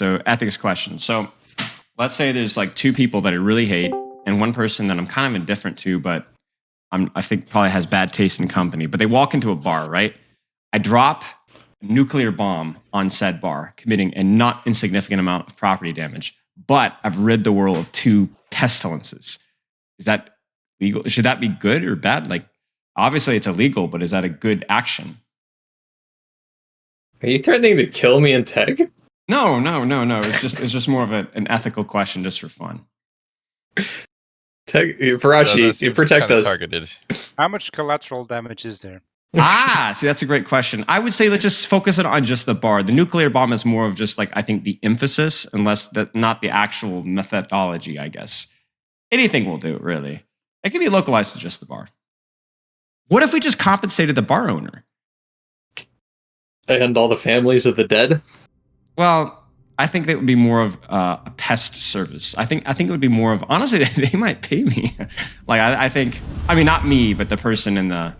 So ethics question. So let's say there's like two people that I really hate, and one person that I'm kind of indifferent to, but I think probably has bad taste in company. But they walk into a bar, right? I drop a nuclear bomb on said bar, committing a not insignificant amount of property damage. But I've rid the world of 2 pestilences. Is that legal? Should that be good or bad? Like, obviously it's illegal, but is that a good action? Are you threatening to kill me and Teg? No. It's just more of an ethical question, just for fun. Teg, Varachi, you protect us. Targeted. How much collateral damage is there? See, that's a great question. I would say let's just focus it on just the bar. The nuclear bomb is more of just like, I think, the emphasis, not the actual methodology, I guess. Anything will do, really. It can be localized to just the bar. What if we just compensated the bar owner? And all the families of the dead? Well, I think that would be more of a pest service. I think it would be more of, honestly, they might pay me. Like, I think, I mean, not me, but the person in the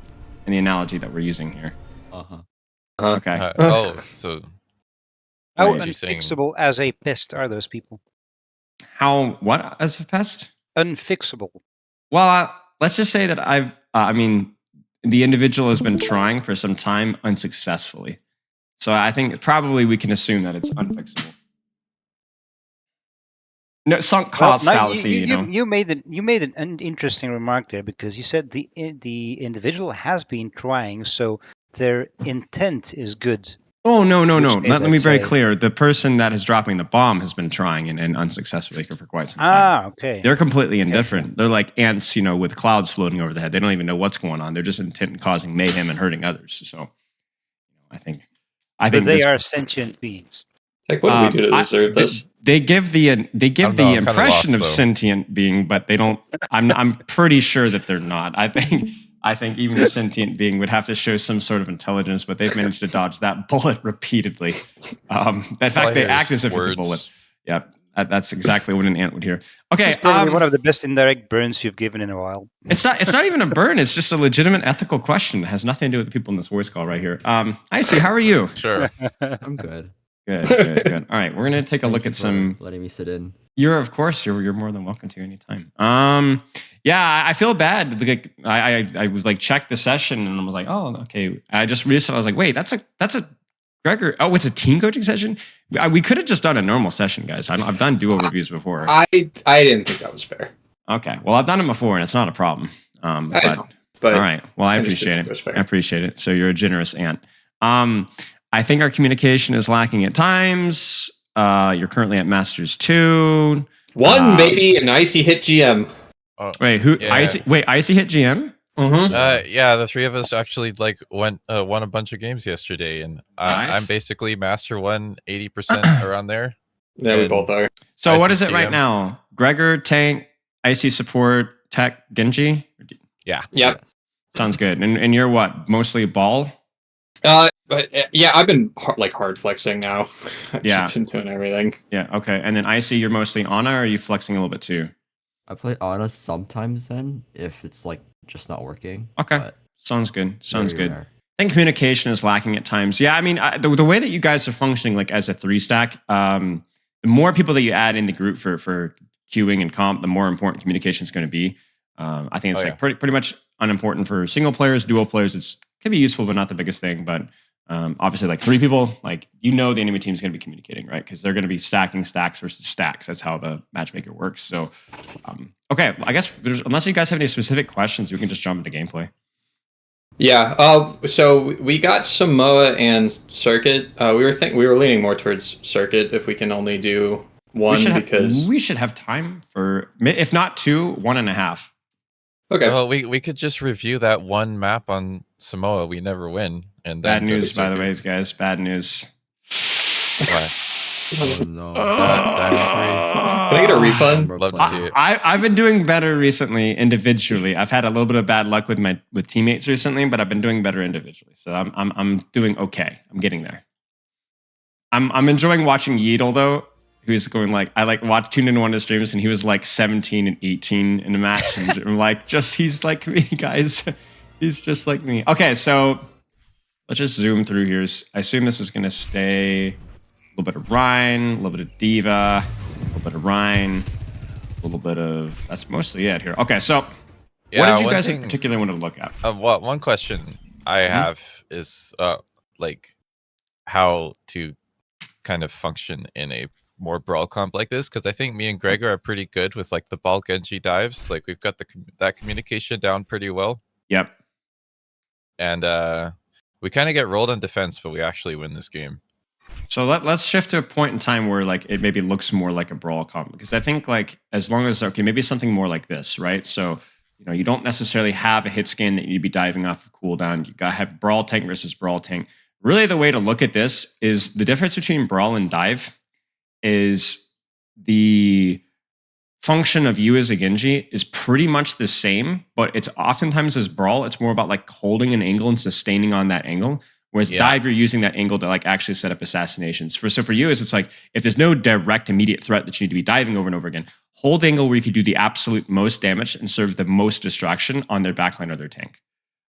analogy that we're using here. Okay. So How what are you saying? unfixable as a pest are those people? How, what as a pest? Unfixable. Well, let's just say that the individual has been trying for some time unsuccessfully. So I think probably we can assume that it's unfixable. No, sunk cost fallacy. You made an interesting remark there, because you said the individual has been trying, so their intent is good. Oh, no. Let me be very clear. The person that is dropping the bomb has been trying and unsuccessfully for quite some time. Okay. They're completely indifferent. Okay. They're like ants, with clouds floating over the head. They don't even know what's going on. They're just intent in causing mayhem and hurting others. So, I think they are sentient beings. Like, what do we do to deserve this? They give the impression of sentient being, but they don't. I'm pretty sure that they're not. I think even a sentient being would have to show some sort of intelligence, but they've managed to dodge that bullet repeatedly. In fact, they act as if it's a bullet. Yeah, that's exactly what an ant would hear. Okay, one of the best indirect burns you've given in a while. It's not even a burn. It's just a legitimate ethical question. It has nothing to do with the people in this voice call right here. Icy, how are you? Sure, I'm good. Good. All right, we're gonna take a look at some. Letting me sit in. You're more than welcome to anytime. Yeah, I feel bad. Like, I was like checked the session and I was like, oh, okay. I just recently I was like, wait, that's a Gregor. Oh, it's a team coaching session. We could have just done a normal session, guys. I've done duo reviews before. I didn't think that was fair. Okay, well, I've done it before and it's not a problem. I know, but all right. Well, I appreciate it. I appreciate it. So you're a generous ant. I think our communication is lacking at times. You're currently at Masters 2. One maybe an Icy hit GM. Wait, who? Yeah. Icy hit GM? Mm-hmm. Yeah, the 3 of us actually won a bunch of games yesterday, and nice. I'm basically Master 1 80% around there. Yeah, we both are. So what is it right now? Gregor, tank, Icy support, tech, Genji? Yeah. Yep. Sounds good. And you're what? Mostly ball? Yeah, I've been hard flexing now. Yeah, been doing everything. Yeah, okay. And then Icy, you're mostly Ana, or are you flexing a little bit too? I play Ana sometimes then, if it's just not working. Okay, sounds good. I think communication is lacking at times. Yeah, I mean, the way that you guys are functioning as a 3-stack, the more people that you add in the group for queuing and comp, the more important communication is going to be. I think it's pretty much unimportant for single players, duo players. It can be useful, but not the biggest thing. But obviously, 3 people, the enemy team is going to be communicating, right? Because they're going to be stacking stacks versus stacks. That's how the matchmaker works. So, okay, I guess unless you guys have any specific questions, we can just jump into gameplay. Yeah. So we got Samoa and Circuit. We were leaning more towards Circuit if we can only do one, because we should have time for, if not 2, 1.5. Okay. Well, we could just review that one map on Samoa. We never win, and then bad news, by the way, guys. Bad news. Oh no! Can I get a refund? Love to see it. I've been doing better recently individually. I've had a little bit of bad luck with teammates recently, but I've been doing better individually. So I'm doing okay. I'm getting there. I'm enjoying watching Yeedle though. Who's going tuned into one of his streams and he was 17 and 18 in a match, and I'm he's like me, guys. He's just like me. Okay, so let's just zoom through here. I assume this is gonna stay little bit of Rhine, a little bit of Diva, a little bit of Rhine, a little bit of... That's mostly it here. Okay, so what did you guys in particular want to look at? One question I have is like how to kind of function in a more Brawl comp like this, because I think me and Gregor are pretty good with like the ball Genji dives. Like we've got that communication down pretty well. Yep. And we kind of get rolled on defense, but we actually win this game. So let's shift to a point in time where like it maybe looks more like a Brawl comp, because I think like as long as maybe something more like this, right? So you don't necessarily have a hit scan that you'd be diving off of cooldown. You gotta have Brawl tank versus Brawl tank. Really, the way to look at this is the difference between Brawl and dive is the function of you as a Genji is pretty much the same, but it's oftentimes as Brawl, it's more about like holding an angle and sustaining on that angle. Whereas dive, you're using that angle to like actually set up assassinations. So for you, it's like if there's no direct immediate threat that you need to be diving over and over again, hold angle where you can do the absolute most damage and serve the most distraction on their backline or their tank.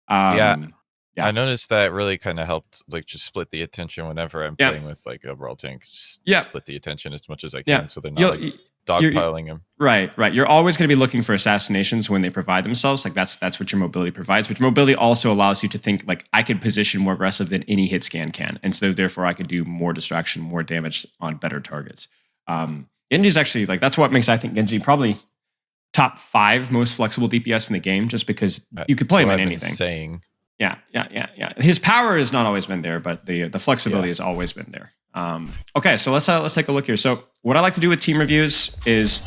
Yeah, I noticed that really kind of helped, like just split the attention whenever I'm playing with like a Brawl tank. Just split the attention as much as I can, so they're not like dogpiling them. Right. You're always going to be looking for assassinations when they provide themselves. Like that's what your mobility provides. But your mobility also allows you to think like I could position more aggressive than any hit scan can, and so therefore I could do more distraction, more damage on better targets. Genji's actually like that's what makes I think Genji probably top 5 most flexible DPS in the game, just because you could play him in anything. Yeah. His power has not always been there, but the flexibility has always been there. Okay, so let's take a look here. So what I like to do with team reviews is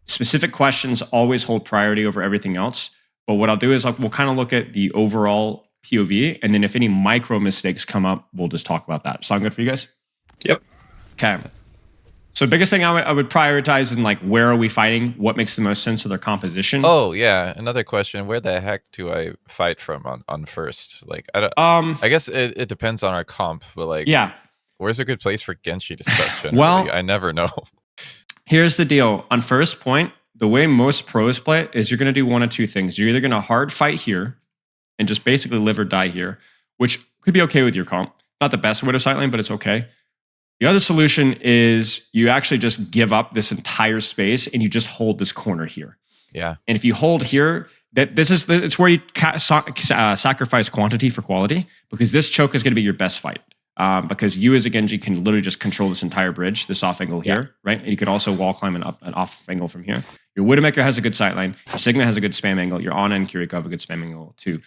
specific questions always hold priority over everything else. But what I'll do is we'll kind of look at the overall POV, and then if any micro mistakes come up, we'll just talk about that. Sound good for you guys? Yep. Okay. So biggest thing I would prioritize in like where are we fighting? What makes the most sense of their composition? Oh yeah, another question: where the heck do I fight from on first? Like I guess it depends on our comp, but like where's a good place for Genji to start? Generally? Well, I never know. Here's the deal: on first point, the way most pros play it is you're going to do one of two things. You're either going to hard fight here and just basically live or die here, which could be okay with your comp. Not the best way to sight lane, but it's okay. The other solution is you actually just give up this entire space and you just hold this corner here. Yeah. And if you hold here, it's where you sacrifice quantity for quality, because this choke is going to be your best fight. Because you as a Genji can literally just control this entire bridge, this off angle here, right? And you can also wall climb an off angle from here. Your Widowmaker has a good sight line. Your Sigma has a good spam angle. Your Ana and Kiriko have a good spam angle too.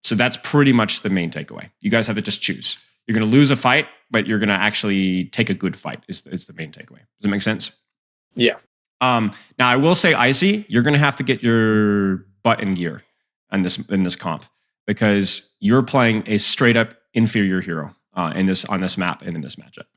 So that's pretty much the main takeaway. You guys have to just choose. You're going to lose a fight, but you're going to actually take a good fight is the main takeaway. Does that make sense? Yeah. Now, I will say, Icy, you're going to have to get your butt in gear in this comp, because you're playing a straight up inferior hero on this map and in this matchup.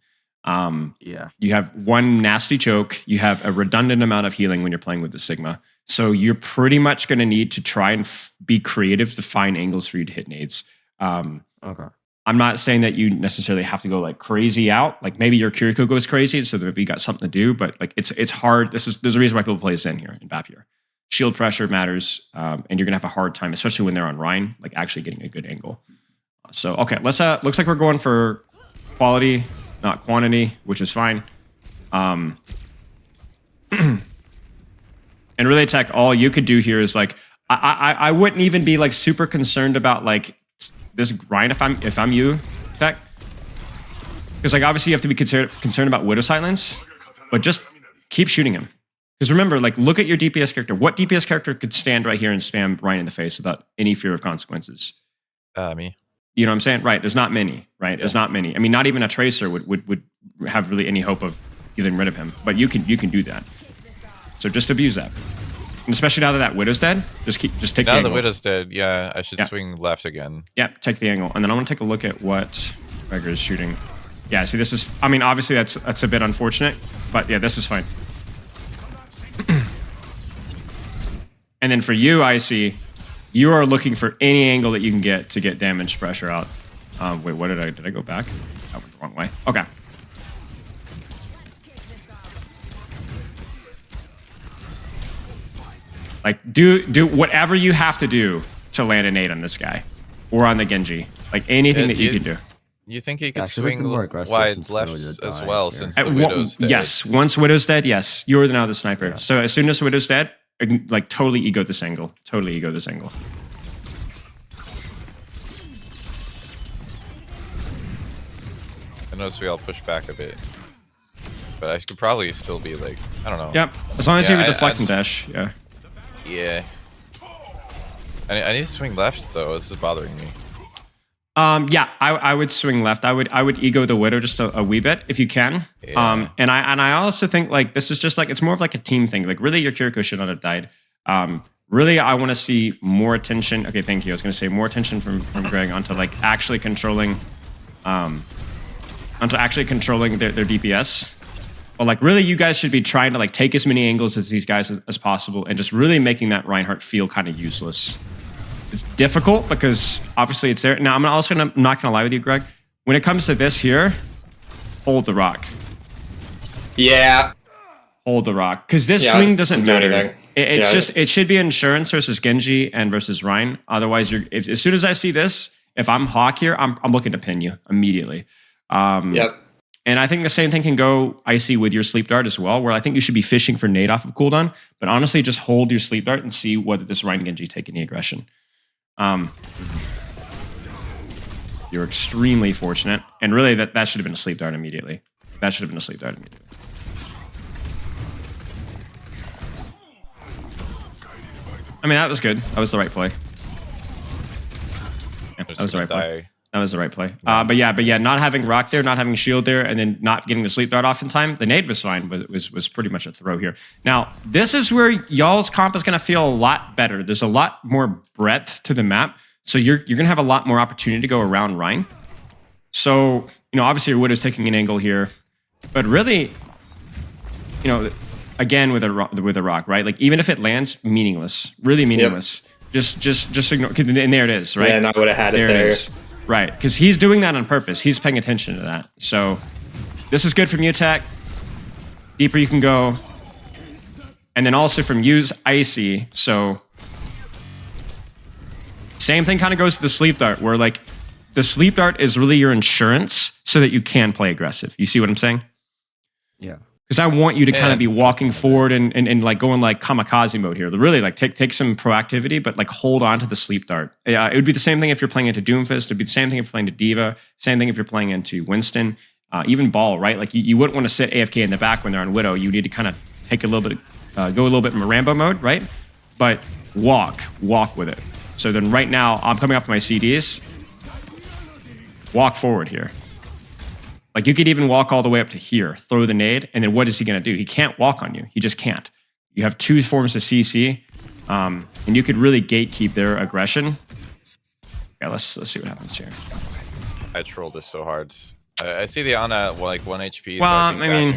You have one nasty choke. You have a redundant amount of healing when you're playing with the Sigma. So you're pretty much going to need to try and be creative to find angles for you to hit nades. Okay. I'm not saying that you necessarily have to go like crazy out. Like maybe your Kiriko goes crazy, so that you got something to do. But like it's hard. There's a reason why people play Zen here in BAP here. Shield pressure matters, and you're gonna have a hard time, especially when they're on Rhine, like actually getting a good angle. So okay, let's looks like we're going for quality, not quantity, which is fine. And Relay Tech, all you could do here is like I wouldn't even be like super concerned about like this Rhine if I'm you, Tech. Because like obviously you have to be concerned about Widow silence, but just keep shooting him. Because remember, like look at your DPS character. What DPS character could stand right here and spam Rhine in the face without any fear of consequences? Me. You know what I'm saying? Right. There's not many, right? Yeah. There's not many. I mean, not even a Tracer would have really any hope of getting rid of him. But you can do that. So just abuse that. And especially now that Widow's dead, just take the angle. Now the Widow's dead, yeah, I should swing left again. Yeah, take the angle. And then I want to take a look at what Gregor is shooting. Yeah, see this is, I mean, obviously that's a bit unfortunate, but yeah, this is fine. And then for you, I see, you are looking for any angle that you can get to get damage pressure out. Wait, what did I go back? I went the wrong way. Okay. Like, do whatever you have to do to land a nade on this guy. Or on the Genji. Like, anything that you can do. You think he could Yeah, should've been swing more aggressive wide since left Widow as died well, here. since the Widow's dead? Yes, once Widow's dead, yes, you're now the sniper. Yeah. So as soon as Widow's dead, like totally ego this angle. Totally ego this angle. I notice we all push back a bit. But I could probably still be like, I don't know. Yep, as long as Yeah, you have a I deflect and just- dash, yeah. Yeah. I need to swing left though. This is bothering me. Yeah, I would swing left. I would ego the Widow just a wee bit if you can. Yeah. And I also think like this is just like it's more of like a team thing. Like really, your Kiriko should not have died. Really, I want to see more attention. Okay, thank you. I was going to say more attention from Greg onto like actually controlling, their DPS. But like really, you guys should be trying to like take as many angles as these guys as possible, and just really making that Reinhardt feel kind of useless. It's difficult because obviously it's there. Now I'm not going to lie with you, Greg. When it comes to this here, hold the rock. Yeah. Hold the rock, because this Yeah, swing it doesn't doesn't do matter. anything. It's Yeah. just it should be insurance versus Genji and versus Rein. Otherwise, as soon as I see this, if I'm Hawk here, I'm looking to pin you immediately. Yep. And I think the same thing can go icy with your sleep dart as well, where I think you should be fishing for nade off of cooldown. But honestly, just hold your sleep dart and see whether this Rein Genji take any aggression. You're extremely fortunate, and really that should have been a sleep dart immediately. That should have been a sleep dart immediately. I mean, that was good. That was the right play. Yeah, that was the right play. That was the right play. But yeah, not having rock there, not having shield there, and then not getting the sleep dart off in time. The nade was fine, but was pretty much a throw here. Now, this is where y'all's comp is going to feel a lot better. There's a lot more breadth to the map, so you're going to have a lot more opportunity to go around Rein. So, obviously your Widow's taking an angle here, but really, again with a rock, right? Like even if it lands, meaningless, really meaningless. Yep. Just ignore. And there it is, right? Yeah, and I would have had it there. It is. Right, because he's doing that on purpose. He's paying attention to that. So this is good from you, Tech. Deeper you can go. And then also from Use Icy. So same thing kind of goes to the sleep dart, where like the sleep dart is really your insurance so that you can play aggressive. You see what I'm saying? Yeah. Because I want you to kind of be walking forward and like going like kamikaze mode here. Really like take some proactivity, but like hold on to the sleep dart. Yeah, it would be the same thing if you're playing into Doomfist. It'd be the same thing if you're playing to Diva. Same thing if you're playing into Winston. Even Ball, right? Like you wouldn't want to sit AFK in the back when they're on Widow. You need to kind of take a little bit, go a little bit in Rambo mode, right? But walk with it. So then right now I'm coming up with my CDs. Walk forward here. Like you could even walk all the way up to here, throw the nade, and then what is he going to do? He can't walk on you. He just can't. You have two forms of CC, and you could really gatekeep their aggression. Yeah, let's see what happens here. I trolled this so hard. I see the Ana like 1 HP. Well, so I mean,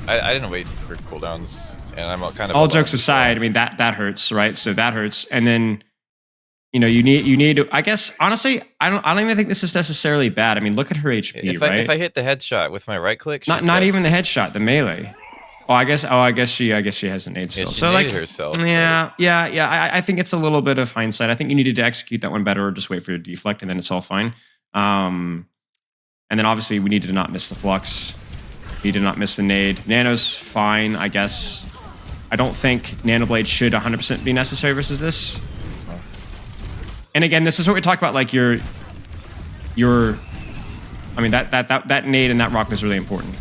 I didn't wait for cooldowns, and I'm kind of all jokes aside. I mean that hurts, right? So that hurts, and then. You need to, I guess, honestly, I don't even think this is necessarily bad. I mean, look at her HP, right? If I hit the headshot with my right click, not even the headshot, the melee. I guess she has an nade still. Yeah, she so like herself, yeah. I think it's a little bit of hindsight. I think you needed to execute that one better, or just wait for your deflect, and then it's all fine. And then obviously we needed to not miss the flux. We did not miss the nade. Nano's fine, I guess. I don't think Nanoblade should 100% be necessary versus this. And again, this is what we talk about, like your I mean, that nade and that rock is really important.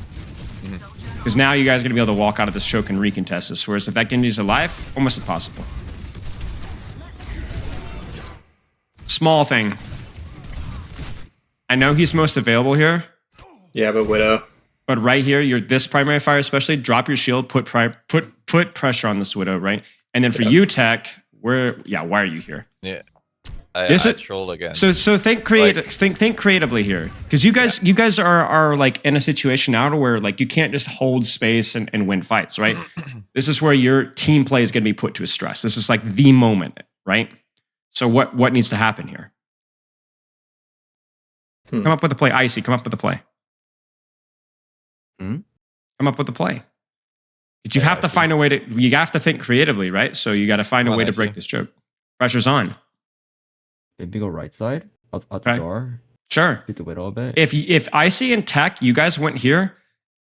Because now you guys are going to be able to walk out of this choke and recontest this, whereas if that Genji's alive, almost impossible. Small thing. I know he's most available here. Yeah, but Widow. But right here, you're this primary fire especially, drop your shield, put pressure on this Widow, right? And then for you, Tech, why are you here? Yeah. I trolled again. So think think creatively here, because you guys are like in a situation now to where like you can't just hold space and win fights, right? This is where your team play is going to be put to a stress. This is like the moment, right? So what needs to happen here? Come up with a play, Icy. Come up with a play. Come up with a play. But you have to find a way to. You have to think creatively, right? So you got to find a way to break this joke. Pressure's on. Maybe go right side, out the door. Sure. Pick the Widow a bit. If I see in tech, you guys went here,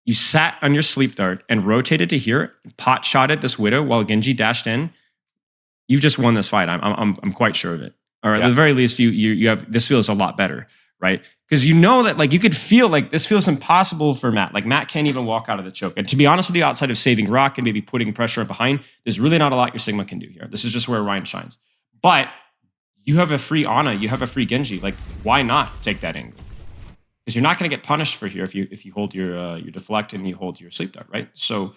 you sat on your sleep dart and rotated to here, pot shotted this Widow while Genji dashed in, you've just won this fight. I'm quite sure of it. Or at the very least, you have, this feels a lot better, right? Because you know that like you could feel like this feels impossible for Matt. Like Matt can't even walk out of the choke. And to be honest with you, outside of saving Rock and maybe putting pressure up behind, there's really not a lot your Sigma can do here. This is just where Ryan shines. But you have a free Ana, you have a free Genji. Like, why not take that angle? Because you're not going to get punished for here if you hold your deflect and you hold your sleep dart, right? So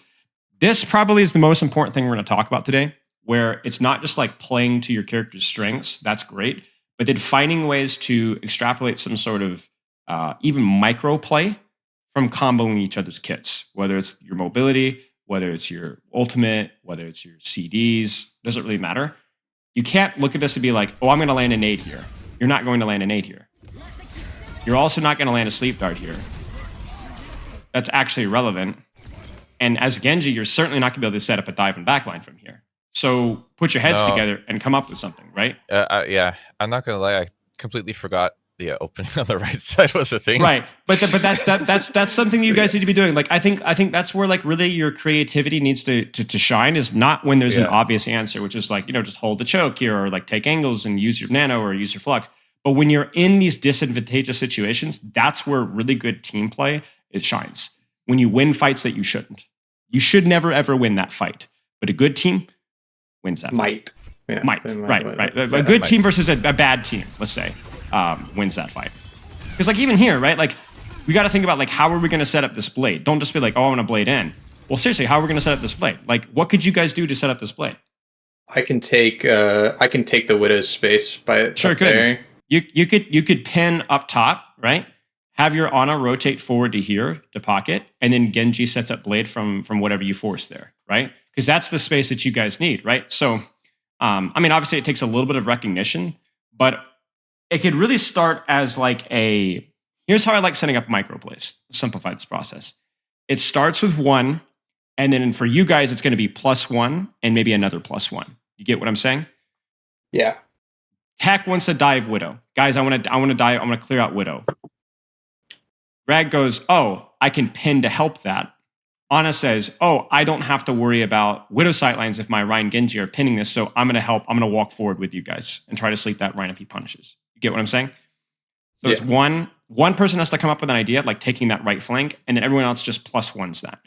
this probably is the most important thing we're going to talk about today, where it's not just like playing to your character's strengths. That's great. But then finding ways to extrapolate some sort of even micro play from comboing each other's kits, whether it's your mobility, whether it's your ultimate, whether it's your CDs, doesn't really matter. You can't look at this to be like, oh, I'm going to land a nade here. You're not going to land a nade here. You're also not going to land a sleep dart here. That's actually irrelevant. And as Genji, you're certainly not going to be able to set up a dive and backline from here. So put your heads together and come up with something, right? Yeah, I'm not gonna lie. I completely forgot the opening on the right side was a thing. Right, but that's something you guys need to be doing. Like I think that's where like really your creativity needs to shine, is not when there's an obvious answer, which is like, you know, just hold the choke here or like take angles and use your nano or use your flux. But when you're in these disadvantageous situations, that's where really good team play it shines. When you win fights that you shouldn't, you should never ever win that fight. But a good team wins that fight. Might. Right. A good team versus a bad team, let's say, wins that fight. Because like even here, right? Like we got to think about like how are we going to set up this blade? Don't just be like, oh, I want to blade in. Well, seriously, how are we going to set up this blade? Like what could you guys do to set up this blade? I can take the Widow's space by sure could. There. You could pin up top, right? Have your Ana rotate forward to here to pocket, and then Genji sets up blade from whatever you force there, right? Because that's the space that you guys need, right? So, I mean, obviously it takes a little bit of recognition, but it could really start as like here's how I like setting up micro plays, simplify this process. It starts with 1, and then for you guys, it's going to be +1 and maybe another +1. You get what I'm saying? Yeah. Tech wants to dive Widow. Guys, I want to dive, I want to clear out Widow. Rag goes, oh, I can pin to help that. Ana says, oh, I don't have to worry about Widow sightlines if my Ryan Genji are pinning this, so I'm going to help. I'm going to walk forward with you guys and try to sleep that Ryan if he punishes. You get what I'm saying? So it's one person has to come up with an idea, like taking that right flank, and then everyone else just +1s that.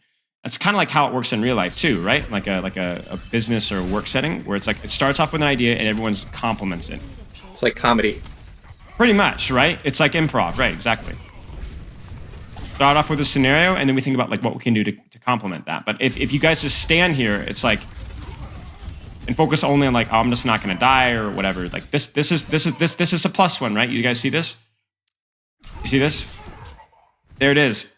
That's kind of like how it works in real life too, right? Like a business or work setting where it's like it starts off with an idea and everyone's complements it. It's like comedy. Pretty much, right? It's like improv, right? Exactly. Start off with a scenario, and then we think about like what we can do to complement that. But if you guys just stand here, it's like, and focus only on like, oh, I'm just not going to die or whatever. Like this is a +1, right? You guys see this? You see this? There it is.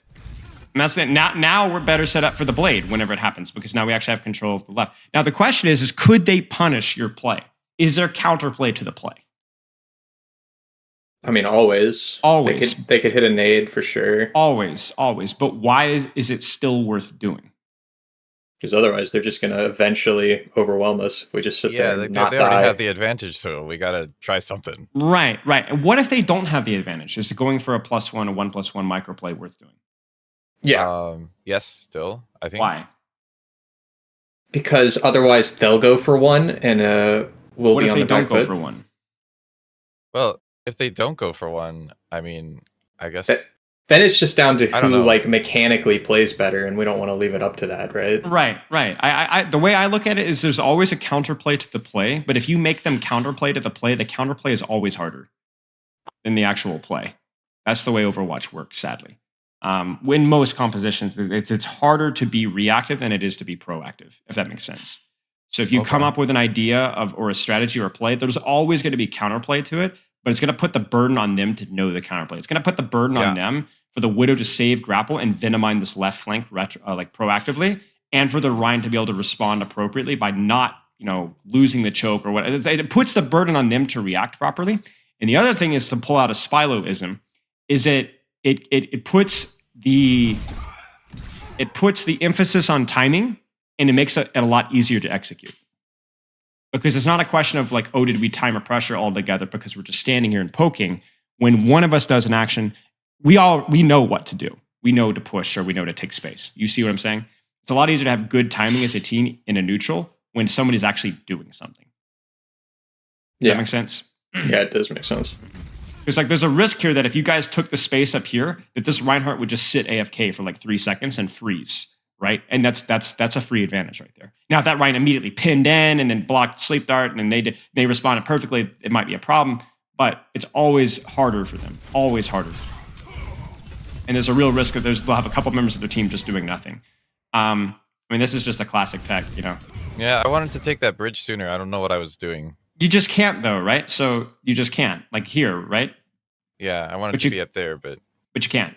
And that's it. Now we're better set up for the blade whenever it happens, because now we actually have control of the left. Now the question is could they punish your play? Is there counterplay to the play? I mean, always. They could hit a nade for sure. Always. But why is it still worth doing? Because otherwise, they're just going to eventually overwhelm us if we just sit there and not die. They already have the advantage, so we got to try something. Right. And what if they don't have the advantage? Is going for a +1, a 1+1 microplay worth doing? Yeah. Yes, still. I think. Why? Because otherwise, they'll go for 1, and we'll be on the back foot. What if they don't go for 1? Well, if they don't go for 1, I mean, I guess then it's just down to who like mechanically plays better, and we don't want to leave it up to that, right? Right. I the way I look at it is there's always a counterplay to the play, but if you make them counterplay to the counterplay is always harder than the actual play. That's the way Overwatch works, sadly. In most compositions, it's harder to be reactive than it is to be proactive, if that makes sense. So if you come up with an idea or a strategy or a play, there's always going to be counterplay to it, but it's going to put the burden on them to know the counterplay. It's going to put the burden on them for the Widow to save grapple and Venomine this left flank like proactively, and for the Ryan to be able to respond appropriately by not, losing the choke or what. It puts the burden on them to react properly. And the other thing is to pull out a Spyloism, is it puts the emphasis on timing, and it makes it a lot easier to execute. Because it's not a question of like, oh, did we time a pressure all together because we're just standing here and poking. when one of us does an action, we know what to do. We know to push or we know to take space. You see what I'm saying? It's a lot easier to have good timing as a team in a neutral when somebody's actually doing something. Does that make sense? Yeah, it does make sense. Because like there's a risk here that if you guys took the space up here, that this Reinhardt would just sit AFK for like 3 seconds and freeze, right? And that's a free advantage right there. Now, if that Rein immediately pinned in and then blocked sleep dart and then they responded perfectly, it might be a problem. But it's always harder for them. Always harder. And there's a real risk that they'll have a couple members of their team just doing nothing. I mean, this is just a classic tech, you know. Yeah, I wanted to take that bridge sooner. I don't know what I was doing. You just can't though, right? So you just can't. Like here, right? Yeah, I wanted to be up there, but you can't.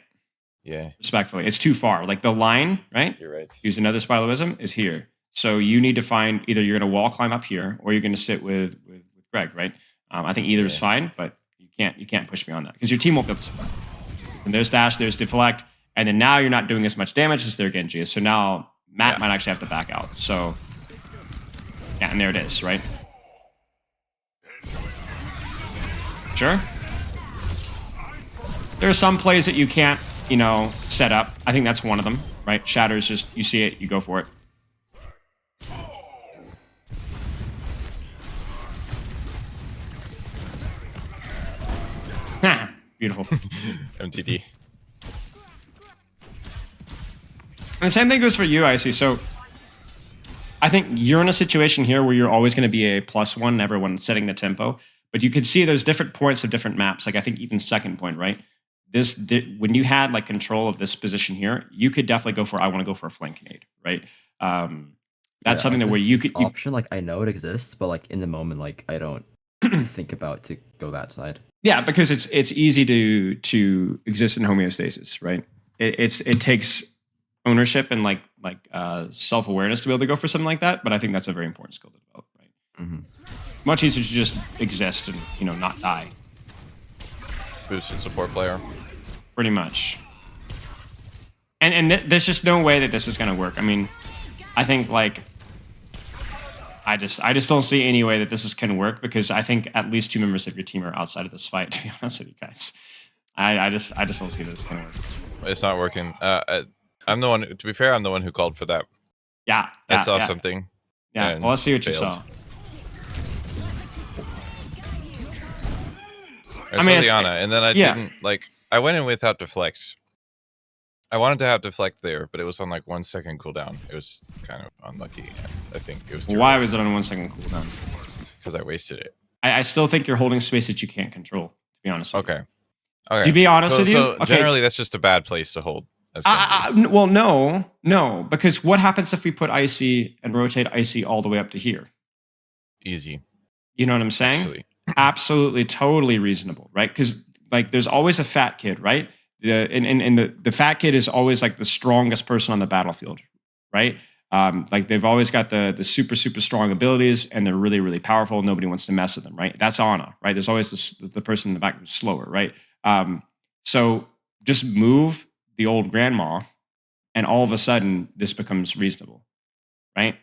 Yeah. Respectfully. It's too far. Like the line, right? You're right. Use another spyloism is here. So you need to find either you're gonna wall climb up here or you're gonna sit with Greg, right? I think either is fine, but you can't push beyond that because your team won't be able to survive. And there's dash, there's deflect, and then now you're not doing as much damage as their Genji is. So now Matt might actually have to back out. So yeah, and there it is, right? Sure. There are some plays that you can't, you know, set up. I think that's one of them, right? Shatter's just, you see it, you go for it. Beautiful. MTD. And the same thing goes for you, Icy. So I think you're in a situation here where you're always going to be a +1, everyone setting the tempo. But you could see there's different points of different maps. Like I think even second point, right? When you had like control of this position here, you could definitely go for, I want to go for a flank nade, right? That's something that where you could option. Like I know it exists, but like in the moment, like I don't think about to go that side. Yeah, because it's easy to exist in homeostasis, right? It takes ownership and like self-awareness to be able to go for something like that. But I think that's a very important skill to develop, right? Mm-hmm. Much easier to just exist and, you know, not die. Boosted support player. Pretty much. And there's just no way that this is going to work. I mean, I think like I just don't see any way that this can work because I think at least 2 members of your team are outside of this fight, to be honest with you guys. I just don't see this can work. It's not working. I'm the one, to be fair, I'm the one who called for that. Yeah. I saw something. Yeah, well, let's see what you saw. I mean, Liana, and then I didn't, like, I went in without deflect. I wanted to have deflect there, but it was on like 1 second cooldown. It was kind of unlucky, and I think it was too Why early. was it on 1 second cooldown? Because I wasted it. I still think you're holding space that you can't control, to be honest with you. Okay. To be honest with you? So okay. Generally, that's just a bad place to hold. Well, no, because what happens if we put Icy and rotate Icy all the way up to here? Easy. You know what I'm saying? Actually. Absolutely, totally reasonable, right? Because like there's always a fat kid, right? The fat kid is always like the strongest person on the battlefield, right? Like they've always got the super strong abilities and they're really, really powerful. Nobody wants to mess with them, right? That's Ana, right? There's always the person in the back who's slower, right? So just move the old grandma and all of a sudden this becomes reasonable, right?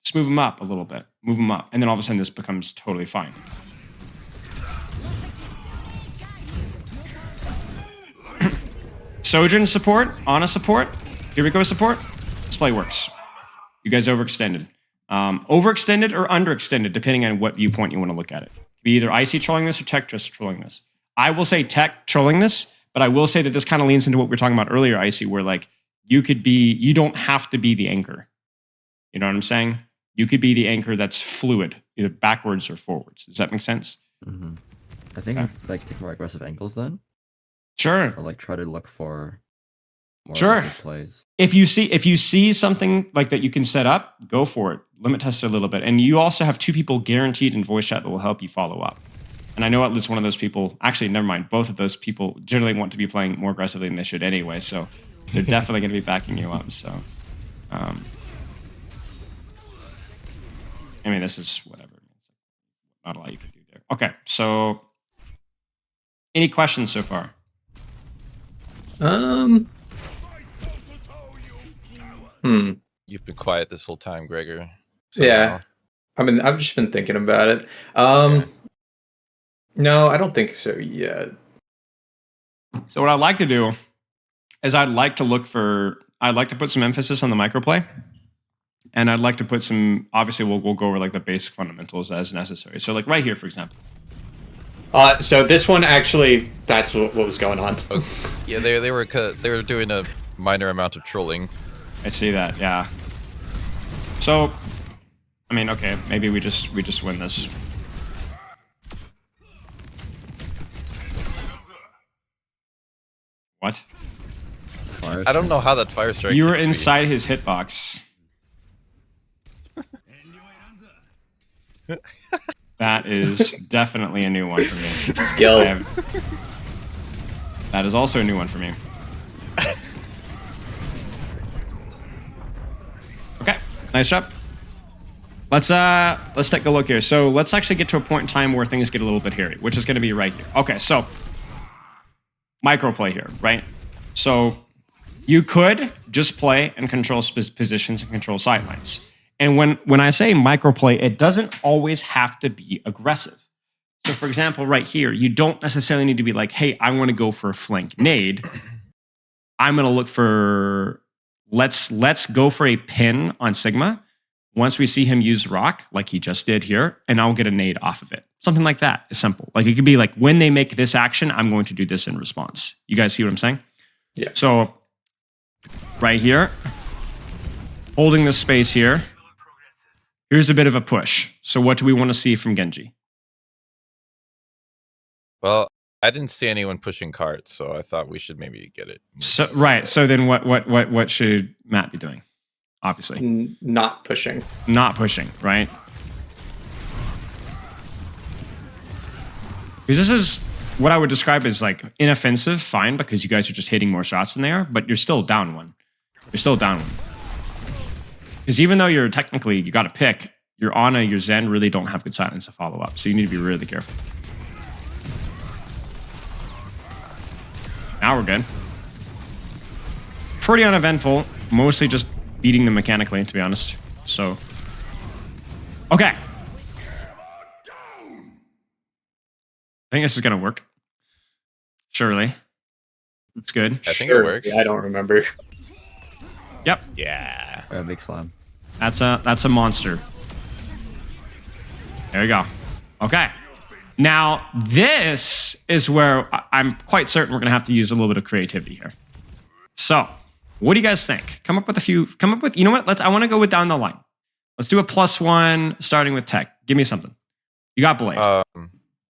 Just move them up a little bit, move them up. And then all of a sudden this becomes totally fine. Sojourn support, Ana support, here we go support. This play works. You guys overextended. Overextended or underextended, depending on what viewpoint you want to look at it. Be either Icy trolling this or Tech just trolling this. I will say Tech trolling this, but I will say that this kind of leans into what we were talking about earlier, Icy, where like you don't have to be the anchor. You know what I'm saying? You could be the anchor that's fluid, either backwards or forwards. Does that make sense? Mm-hmm. I think like take more aggressive angles then. Sure. Or like try to look for more aggressive plays. If you see something like that you can set up, go for it. Limit test it a little bit. And you also have 2 people guaranteed in voice chat that will help you follow up. And I know at least one of those people, actually, never mind, both of those people generally want to be playing more aggressively than they should anyway. So they're definitely going to be backing you up. So, I mean, this is whatever. Not a lot you can do there. Okay. So any questions so far? You've been quiet this whole time, Gregor. Yeah. I mean, I've just been thinking about it. No, I don't think so yet. So what I'd like to do is I'd like to put some emphasis on the microplay. And I'd like to put some, obviously we'll go over like the basic fundamentals as necessary. So like right here, for example. So this one actually, that's what was going on. Okay. Yeah, they were doing a minor amount of trolling. I see that, yeah. So, I mean, okay, maybe we just win this. What? I don't know how that fire strike. You were inside his hitbox. That is definitely a new one for me. Skill. That is also a new one for me. Okay, nice job. Let's take a look here. So let's actually get to a point in time where things get a little bit hairy, which is going to be right here. Okay, so microplay here, right? So you could just play and control positions and control sidelines. And when I say microplay, it doesn't always have to be aggressive. So for example, right here, you don't necessarily need to be like, hey, I want to go for a flank nade. I'm going to look for, let's go for a pin on Sigma. Once we see him use rock, like he just did here, and I'll get a nade off of it. Something like that is simple. Like it could be like, when they make this action, I'm going to do this in response. You guys see what I'm saying? Yeah. So right here, holding this space here. Here's a bit of a push. So what do we want to see from Genji? Well, I didn't see anyone pushing carts, so I thought we should maybe get it. So right. So then what should Matt be doing? Obviously. Not pushing. Not pushing, right? Because this is what I would describe as like inoffensive, fine, because you guys are just hitting more shots than they are, but you're still down one. You're still down one. Because even though you're technically, you got to pick, your Ana, your Zen really don't have good silence to follow up. So you need to be really careful. Now we're good. Pretty uneventful. Mostly just beating them mechanically, to be honest. So, okay. I think this is going to work. Surely. It's good. I think it works. Yeah, I don't remember. Yep. Yeah. Big slam. That's a monster. There you go. Okay. Now, this is where I'm quite certain we're going to have to use a little bit of creativity here. So, what do you guys think? Come up with, you know what? I want to go with down the line. Let's do a +1 starting with tech. Give me something. You got Blade.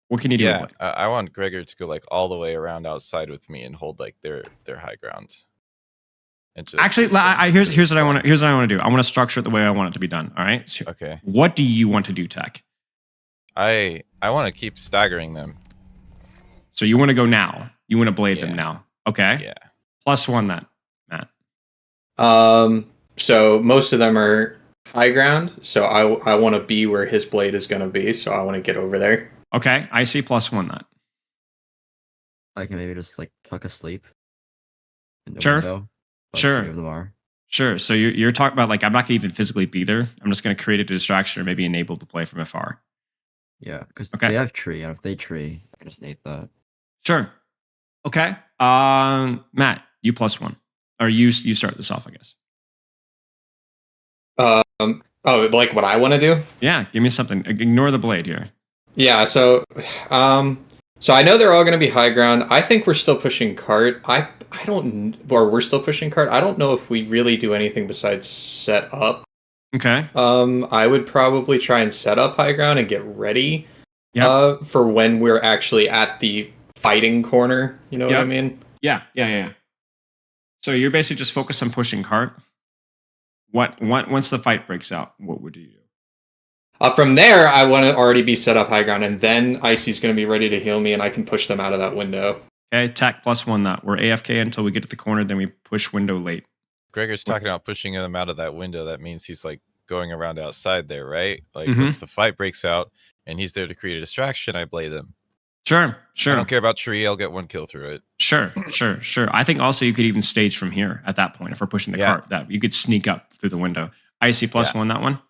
What can you do with Blade? I want Gregor to go like all the way around outside with me and hold like their high ground. Actually, here's what I want to do. I want to structure it the way I want it to be done. All right. So okay. What do you want to do, Tech? I want to keep staggering them. So you want to go now. You want to blade them now. Okay. Yeah. +1 that, Matt. So most of them are high ground. So I want to be where his blade is going to be. So I want to get over there. Okay. I see +1 that. I can maybe just like tuck asleep. Sure. Window, Sure. 3 of them are. Sure. So you're talking about like, I'm not going to even physically be there. I'm just going to create a distraction or maybe enable the play from afar. Yeah, because Okay. they have tree, and if they tree, I can just nade that. Sure. Okay. Matt, you +1. Or you start this off, I guess. Oh, like what I want to do? Yeah, give me something. Ignore the blade here. Yeah, so I know they're all going to be high ground. I think we're still pushing cart. We're still pushing cart. I don't know if we really do anything besides set up. Okay. I would probably try and set up high ground and get ready for when we're actually at the fighting corner. You know what I mean? Yeah. So you're basically just focused on pushing cart. Once the fight breaks out, what would you do? From there, I want to already be set up high ground, and then Icy's going to be ready to heal me, and I can push them out of that window. Okay, Tech +1 that. We're AFK until we get to the corner, then we push window late. Gregor's talking about pushing them out of that window. That means he's like going around outside there, right? Like Mhm. once the fight breaks out and he's there to create a distraction, I blade them. Sure. I don't care about tree. I'll get 1 kill through it. Sure. I think also you could even stage from here at that point if we're pushing the cart. That you could sneak up through the window. Icy +1 that one.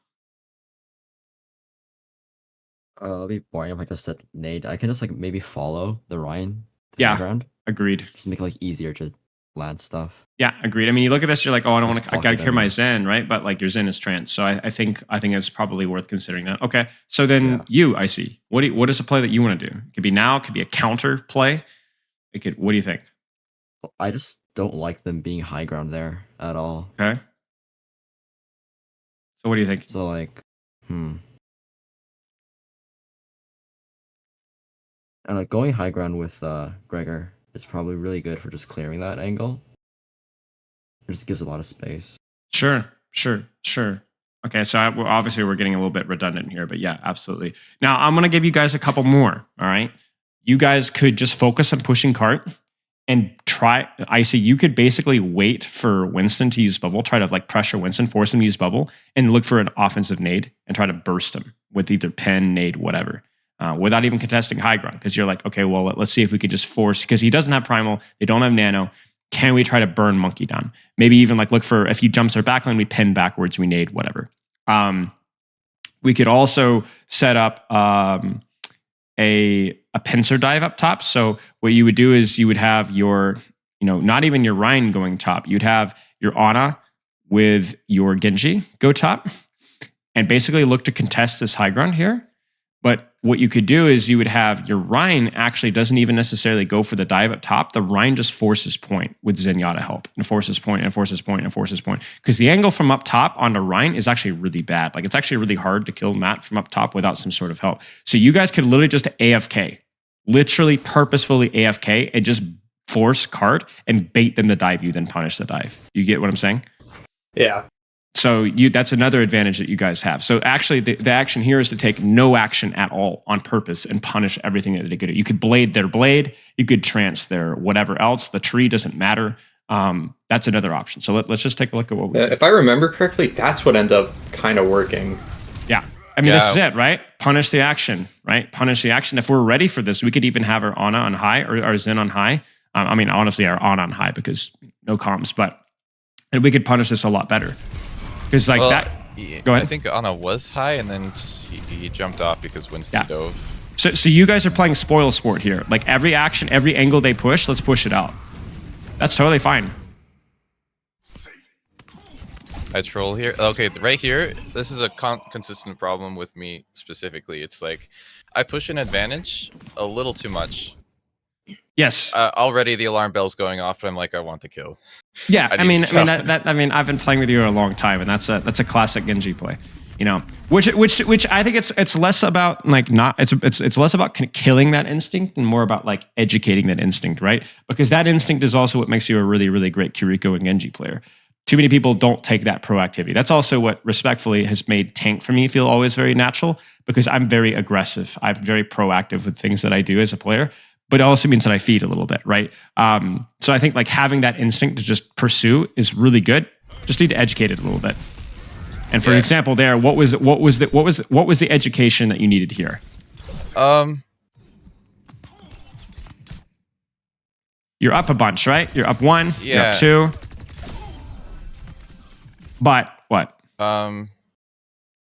It'll be boring if I just set nade. I can just like maybe follow the Ryan to Yeah. the ground. Agreed. Just make it like easier to land stuff. Yeah, agreed. I mean, you look at this, you're like, oh, I don't Just want to. I block gotta it clear my anyway. Zen, right? But like your Zen is trans, so I think it's probably worth considering that. Okay, so then Yeah. I see. What is a play that you want to do? It could be now. It could be a counter play. It could. What do you think? I just don't like them being high ground there at all. Okay. So what do you think? So like, and like going high ground with Gregor is probably really good for just clearing that angle. It just gives a lot of space. Sure. Okay, so obviously we're getting a little bit redundant here, but yeah, absolutely. Now I'm gonna give you guys a couple more. All right, you guys could just focus on pushing cart and try. I see you could basically wait for Winston to use bubble, try to like pressure Winston, force him to use bubble, and look for an offensive nade and try to burst him with either pen, nade, whatever. Without even contesting high ground, because you're like, okay, well, let's see if we could just force, because he doesn't have primal, they don't have nano. Can we try to burn Monkey down? Maybe even like look for, if he jumps our backline, we pin backwards, we nade, whatever. We could also set up a pincer dive up top. So what you would do is you would have your, not even your Ryan going top. You'd have your Ana with your Genji go top and basically look to contest this high ground here. But what you could do is you would have your Ryan actually doesn't even necessarily go for the dive up top. The Ryan just forces point with Zenyatta help and forces point and forces point and forces point. Because the angle from up top onto Ryan is actually really bad. Like it's actually really hard to kill Matt from up top without some sort of help. So you guys could literally just AFK, literally purposefully AFK and just force cart and bait them to dive you, then punish the dive. You get what I'm saying? Yeah. So that's another advantage that you guys have. So actually, the action here is to take no action at all on purpose and punish everything that they could do. You could blade their blade. You could trance their whatever else. The tree doesn't matter. That's another option. So let's just take a look at what we If I remember correctly, that's what ended up kind of working. Yeah. I mean, this is it, right? Punish the action, right? Punish the action. If we're ready for this, we could even have our Ana on high or our Zen on high. I mean, honestly, our Ana on high because no comms, and we could punish this a lot better. Because go ahead. I think Ana was high, and then he jumped off because Winston dove. So you guys are playing spoil sport here. Like every action, every angle they push, let's push it out. That's totally fine. I troll here. Okay, right here, this is a consistent problem with me specifically. It's like I push an advantage a little too much. Yes. Already the alarm bell's going off, but I'm like, I want to kill. Yeah, I mean, I've been playing with you a long time, and that's a classic Genji play, which I think it's less about it's less about killing that instinct and more about like educating that instinct, right? Because that instinct is also what makes you a really, really great Kiriko and Genji player. Too many people don't take that proactivity. That's also what respectfully has made tank for me feel always very natural because I'm very aggressive. I'm very proactive with things that I do as a player. But it also means that I feed a little bit, right? So I think like having that instinct to just pursue is really good. Just need to educate it a little bit. And for example, there, what was the education that you needed here? You're up a bunch, right? You're up 1, you're up 2. But what?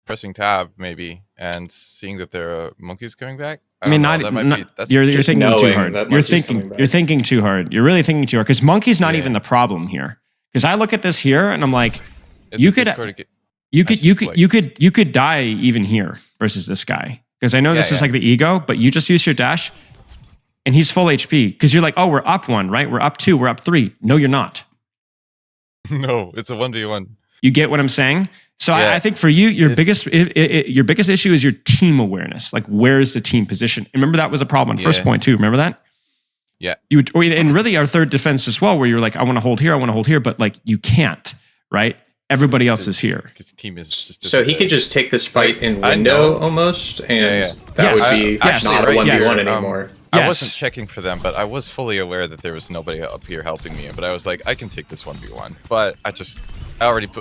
Pressing tab maybe and seeing that there are monkeys coming back. I mean, you're thinking too hard. You're thinking too hard. You're really thinking too hard because monkey's not even the problem here. Because I look at this here and I'm like, you could die even here versus this guy. Because I know this is like the ego, but you just use your dash and he's full HP. Because you're like, oh, we're up 1, right? We're up 2, we're up 3. No, you're not. No, it's a 1v1. You get what I'm saying? So I think for you, your biggest issue is your team awareness. Like, where is the team position? And remember that was a problem on first point too. Remember that? Yeah. And really our third defense as well, where you're like, I want to hold here, but like you can't, right? Everybody else is here. Because team is just so he could just take this fight in window almost, and that would be not a 1v1 anymore. I wasn't checking for them, but I was fully aware that there was nobody up here helping me. But I was like, I can take this 1v1. But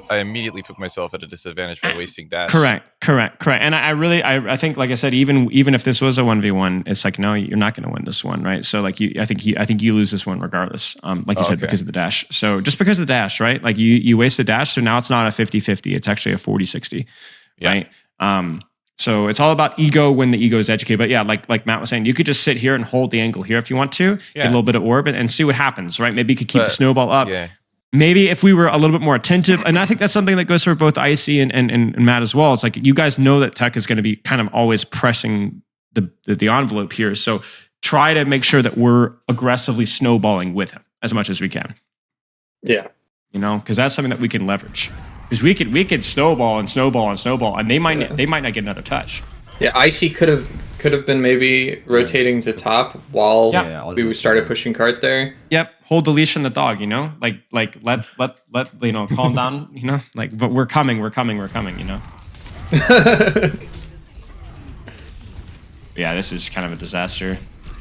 I immediately put myself at a disadvantage by wasting dash. Correct. And I think, like I said, even if this was a 1v1, it's like, no, you're not going to win this one, right? So like I think you lose this one regardless. Like you said, because of the dash. So just because of the dash, right? Like you waste the dash, so now it's not a 50-50. It's actually a 40-60, right? So it's all about ego when the ego is educated. But yeah, like Matt was saying, you could just sit here and hold the angle here if you want to, get a little bit of orb and see what happens, right? Maybe you could keep the snowball up. Yeah. Maybe if we were a little bit more attentive, and I think that's something that goes for both Icy and Matt as well. It's like you guys know that Tech is going to be kind of always pressing the envelope here. So try to make sure that we're aggressively snowballing with him as much as we can. Yeah. You know, because that's something that we can leverage. Because we could snowball and snowball and snowball, and they might not get another touch. Yeah, Icy could have been maybe rotating to top while we started pushing cart there. Yep, hold the leash on the dog. You know, like let you know, calm down. You know, like but we're coming. You know. Yeah, this is kind of a disaster.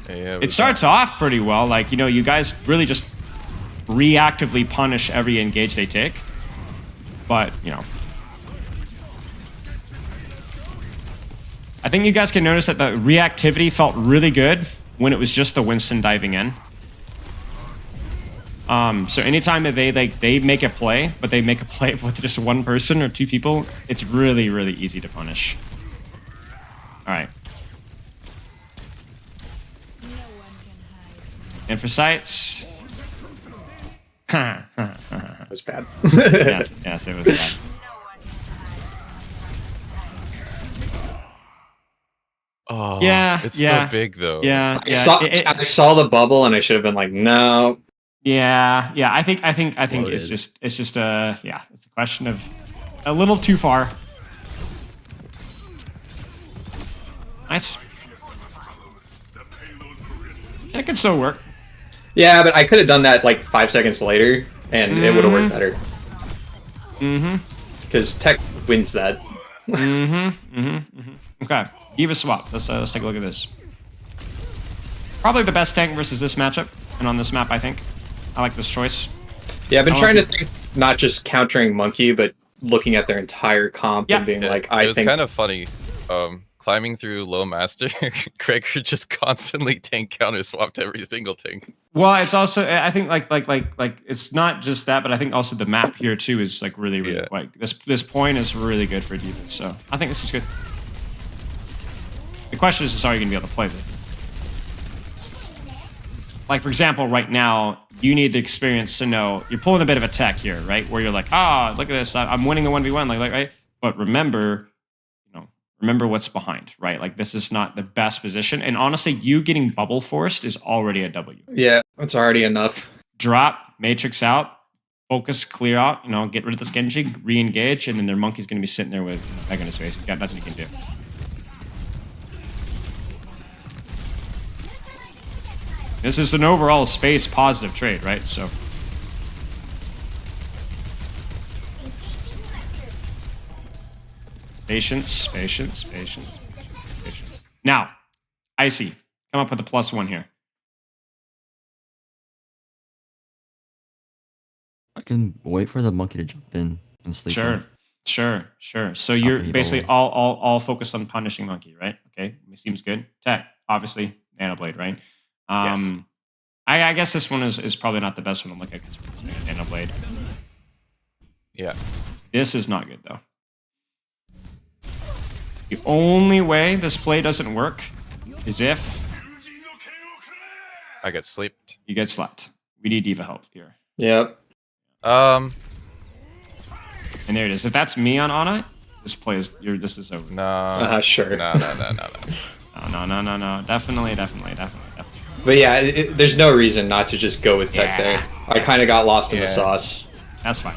Yeah, it starts off pretty well. Like, you know, you guys really just reactively punish every engage they take. But, you know. I think you guys can notice that the reactivity felt really good when it was just the Winston diving in. So anytime that they make a play, but they make a play with just one person or two people, it's really, really easy to punish. Alright. Infocytes. That was bad. yes, it was bad. Oh, yeah, it's so big though. Yeah, I saw the bubble and I should have been like, no. Yeah. I think it's just it's a question of a little too far. Nice. And it could still work. Yeah, but I could have done that like 5 seconds later, and it would have worked better. Because Tech wins that. Okay, Diva swap. Let's take a look at this. Probably the best tank versus this matchup, and on this map, I think. I like this choice. Yeah, I've been trying to think not just countering Monkey, but looking at their entire comp and being like, I think. It was kind of funny. Climbing through low master, Gregor just constantly tank counter swapped every single tank. Well, it's also I think like it's not just that, but I think also the map here too is like really like this point is really good for defense. So I think this is good. The question is are you gonna be able to play it? Like for example, right now you need the experience to know you're pulling a bit of a tech here, right? Where you're like, look at this, I'm winning the 1v1, like right? But remember what's behind, right? Like this is not the best position. And honestly, you getting bubble forced is already a W. Yeah, that's already enough. Drop, matrix out, focus, clear out, you know, get rid of this Genji, re-engage, and then their monkey's going to be sitting there with egg on his face. He's got nothing he can do. This is an overall space positive trade, right? So patience. Now, Icy, come up with a +1 here. I can wait for the monkey to jump in and sleep. Sure. So you're basically all focused on punishing monkey, right? Okay, seems good. Tech, obviously, Nanoblade, right? Yes. I guess this one is probably not the best one to look at because we're using a Nanoblade. Yeah. This is not good though. The only way this play doesn't work is if I get sleeped. You get slept. We need Diva help here. Yep. And there it is. If that's me on Ana, this play is this is over. No. Sure. No. Definitely. But yeah, there's no reason not to just go with Tech there. I kind of got lost in the sauce. That's fine.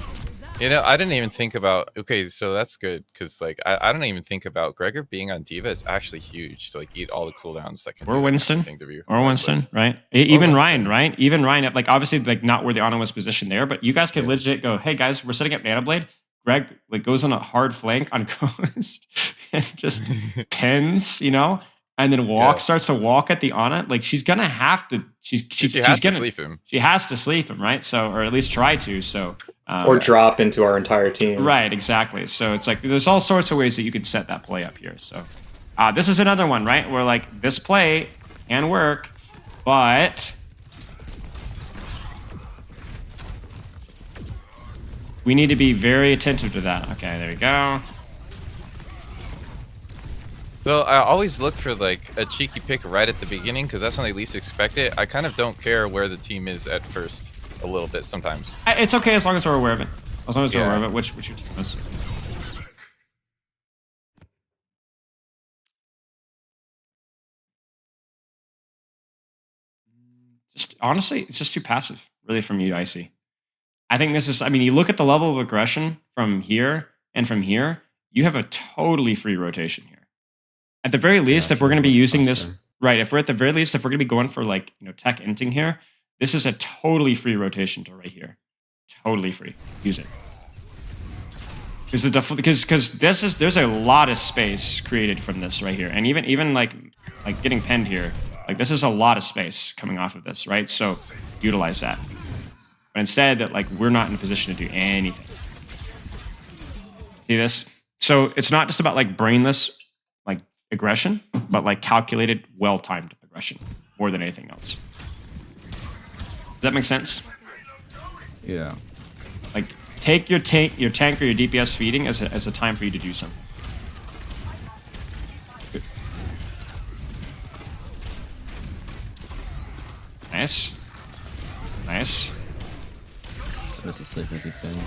You know, I didn't even think about. Okay, so that's good because like I don't even think about Gregor being on Diva is actually huge to like eat all the cooldowns that can. Or Winston. Or Winston, right? Even Ryan, right? Even Ryan, like obviously like not where the Ana was positioned there, but you guys could legit go, hey guys, we're setting up Nanoblade. Greg like goes on a hard flank on Ghost and just pins, you know, and then starts to walk at the Ana. Like she's gonna have to. She's gonna sleep him. She has to sleep him, right? So or at least try to. So. Or drop into our entire team. Right, exactly. So it's like there's all sorts of ways that you could set that play up here. So this is another one, right? Where like this play can work, but we need to be very attentive to that. Okay, there we go. So I always look for like a cheeky pick right at the beginning because that's when they least expect it. I kind of don't care where the team is at first a little bit sometimes. It's okay as long as we're aware of it. As long as we're Yeah. aware of it, which your team is. Just honestly, it's just too passive, really, from you, Icy. I think this is. I mean, you look at the level of aggression from here and from here. You have a totally free rotation here. At the very least, if we're going to be using this, right? If we're at the very least, if we're going to be going for like tech inting here, this is a totally free rotation to right here. Totally free. Use it. Because there's a lot of space created from this right here, and even like getting penned here, like this is a lot of space coming off of this, right? So utilize that. But instead, that like we're not in a position to do anything. See this? So it's not just about like brainless like aggression, but like calculated, well-timed aggression more than anything else. Does that make sense? Yeah. Like take your tank or your DPS feeding as a time for you to do something. Good. Nice. Nice. That's a safe as a thing.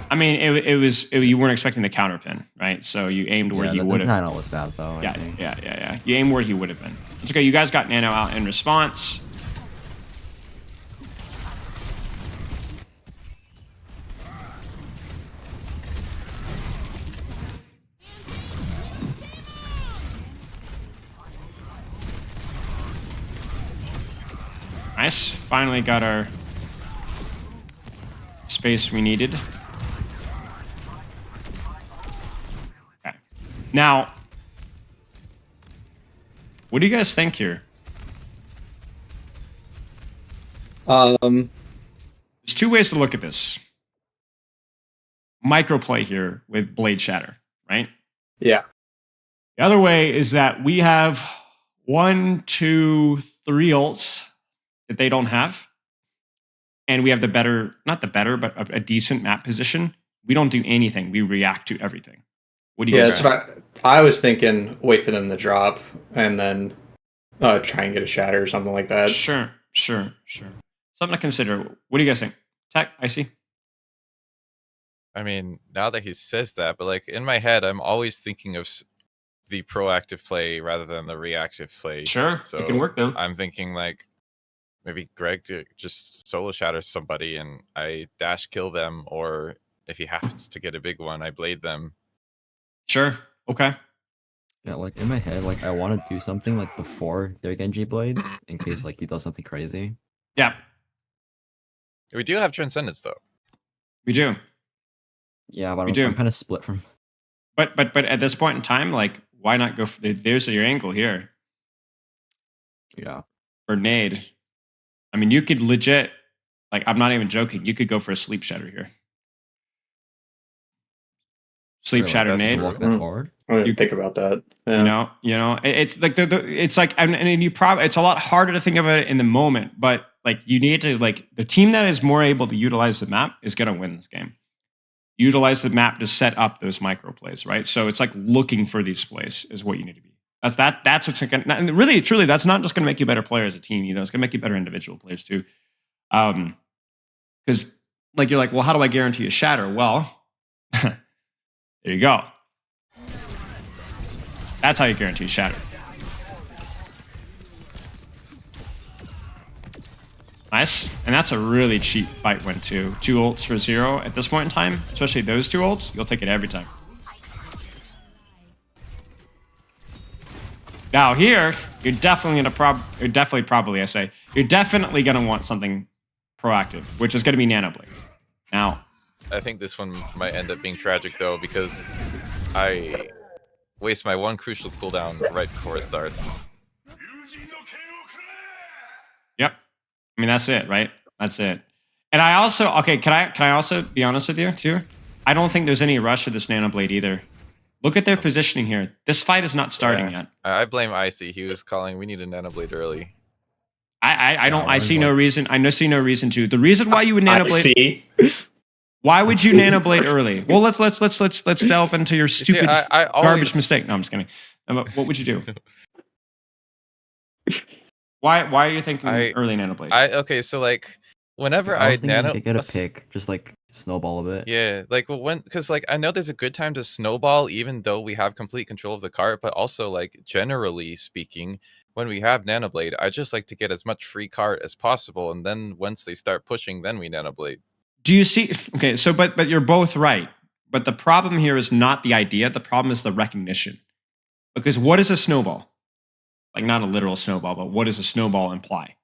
I mean, you weren't expecting the counter pin, right? So you aimed where he would have. Nano was bad though. Yeah. You aimed where he would have been. It's okay. You guys got Nano out in response. Nice. Finally got our space we needed. Okay. Now, what do you guys think here? Um, There's two ways to look at this. Microplay here with Blade Shatter, right? yeah. The other way is that we have 1, 2, 3 ults that they don't have. And we have the better, not the better, but a decent map position. We don't do anything. We react to everything. What do you guys That's think? what I was thinking. Wait for them to drop and then try and get a shatter or something like that. Sure. Something to consider. What do you guys think? Tech, Icy? I mean, now that he says that, but like in my head, I'm always thinking of the proactive play rather than the reactive play. Sure. So it can work though. I'm thinking like maybe Greg to just solo shatter somebody and I dash kill them, or if he happens to get a big one, I blade them. Sure. Okay. Yeah, like in my head, like I want to do something like before their Genji blades in case like he does something crazy. Yeah, We do have Transcendence though. we do. Yeah, but We do. I'm kind of split from. But at this point in time, like, why not go for there's your angle here Yeah. for nade. I mean, you could legit, like, I'm not even joking. You could go for a sleep shatter here. Sleep Really, shatter that's nade. true. Walk that forward. I didn't You- think about that. Yeah. It's like it's like, and you probably, it's a lot harder to think of it in the moment, but like you need to, like, the team that is more able to utilize the map is going to win this game. Utilize the map to set up those micro plays, right? So it's like looking for these plays is what you need to be. That's what's going to, and really, truly, that's not just going to make you a better player as a team. It's going to make you better individual players too. Because like you're like, well, how do I guarantee a shatter? Well, there you go. That's how you guarantee shatter. Nice. And that's a really cheap fight win too. 2 ults for 0 at this point in time, especially those 2 ults, you'll take it every time. Now here, you're definitely gonna want something proactive, which is gonna be Nanoblade. Now, I think this one might end up being tragic though, because I waste my one crucial cooldown right before it starts. yep. I mean, that's it, right? That's it. And I also, okay, can I also be honest with you too? I don't think there's any rush of this Nanoblade either. Look at their positioning here. This fight is not starting yet. I blame Icy. He was calling, we need a Nanoblade early. I see no reason. I see no reason to. The reason why you would Nanoblade. See? Why would you Nanoblade early? Well, let's delve into your stupid I garbage mistake. No, I'm just kidding. What would you do? Why are you thinking early Nano Blade? Okay, so like whenever I I was thinking nano get a pick, just like snowball a bit. Yeah, like because like I know there's a good time to snowball even though we have complete control of the cart, but also like generally speaking, when we have Nanoblade, I just like to get as much free cart as possible, and then once they start pushing, then we Nanoblade. Do you see? Okay, so but you're both right. But the problem here is not the idea. The problem is the recognition. Because what is a snowball? Like not a literal snowball, but what does a snowball imply?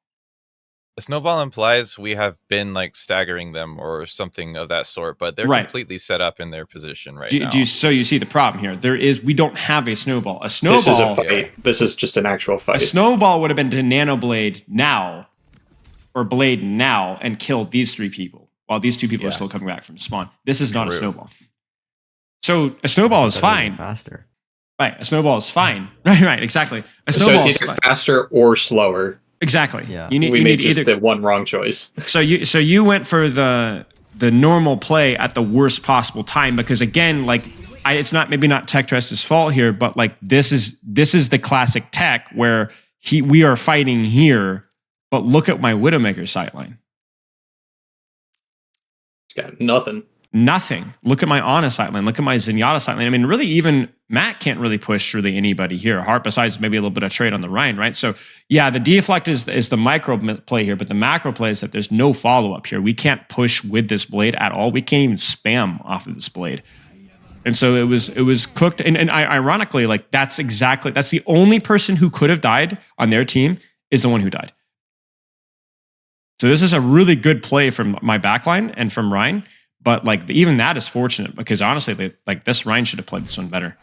A snowball implies we have been like staggering them or something of that sort, but they're Right. completely set up in their position right now. So you see the problem here. We don't have a snowball. A snowball. This is a fight. This is just an actual fight. A snowball would have been to Nanoblade now, or Blade now, and kill these 3 people while these 2 people are still coming back from spawn. This is not a snowball. So a snowball is fine. Faster. Right. A snowball is fine. Right. Exactly. A snowball it's either faster or slower. Exactly. Yeah. We made just the one wrong choice. So you went for the normal play at the worst possible time because again, like it's maybe not Tech3rest's fault here, but like this is the classic Tech where we are fighting here, but look at my Widowmaker sightline. It's got nothing. Nothing. Look at my Ana sightline. Look at my Zenyatta sightline. I mean, really, even Matt can't really push really anybody here. Hart, besides maybe a little bit of trade on the Rhine, right? So, yeah, the deflect is the micro play here, but the macro play is that there's no follow up here. We can't push with this blade at all. We can't even spam off of this blade. And so it was cooked. And ironically, like that's the only person who could have died on their team is the one who died. So this is a really good play from my backline and from Rhine. But like even that is fortunate because honestly, like this Rhine should have played this one better.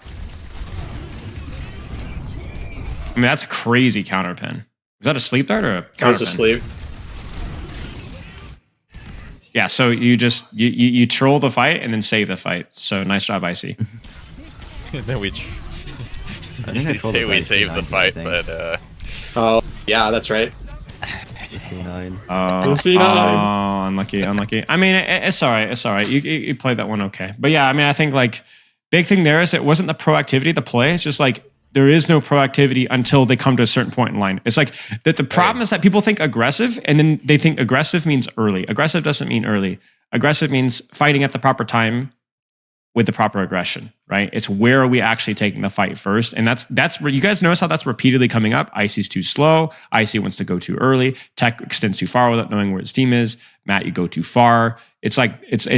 I mean, that's a crazy counter pin. Was that a sleep dart or a counter pin? That was a sleep. Yeah, so you just you troll the fight and then save the fight. So nice job, IC. And then we say we saved the fight, but oh yeah, that's right. C9. Oh, unlucky. I mean, it's all right. It's all right. You played that one okay. But yeah, I mean, I think like big thing there is it wasn't the proactivity, the play. It's just like there is no proactivity until they come to a certain point in line. It's like that the problem is that people think aggressive and then they think aggressive means early. Aggressive doesn't mean early. Aggressive means fighting at the proper time with the proper aggression, right? It's where are we actually taking the fight first? And that's where you guys notice how that's repeatedly coming up. IC's too slow. IC wants to go too early. Tech extends too far without knowing where his team is. Matt, you go too far. It's like it's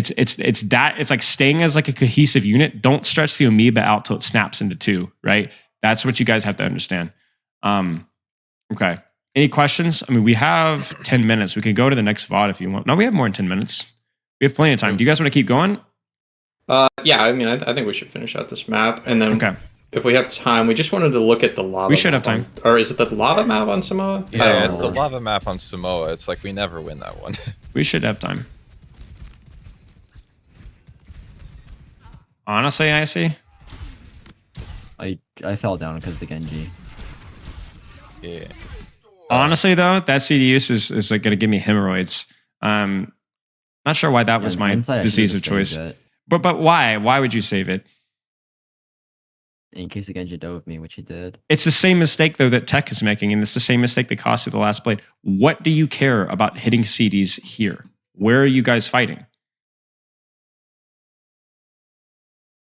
like staying as like a cohesive unit. Don't stretch the amoeba out till it snaps into 2, right? That's what you guys have to understand. Okay. Any questions? I mean, we have 10 minutes. We can go to the next VOD if you want. No, we have more than 10 minutes. We have plenty of time. Do you guys want to keep going? Yeah, I mean, I think we should finish out this map, and then if we have time, we just wanted to look at the lava. We should have time. Or is it the lava map on Samoa? Yeah, it's the lava map on Samoa. It's like we never win that one. We should have time. Honestly, I see. I fell down because of the Genji. Yeah. Honestly, though, that CD use is like going to give me hemorrhoids. Not sure why that was my disease of choice. But why? Why would you save it? In case the Genji dove me, which he did. It's the same mistake, though, that Tech is making, and it's the same mistake that cost you the last blade. What do you care about hitting CDs here? Where are you guys fighting?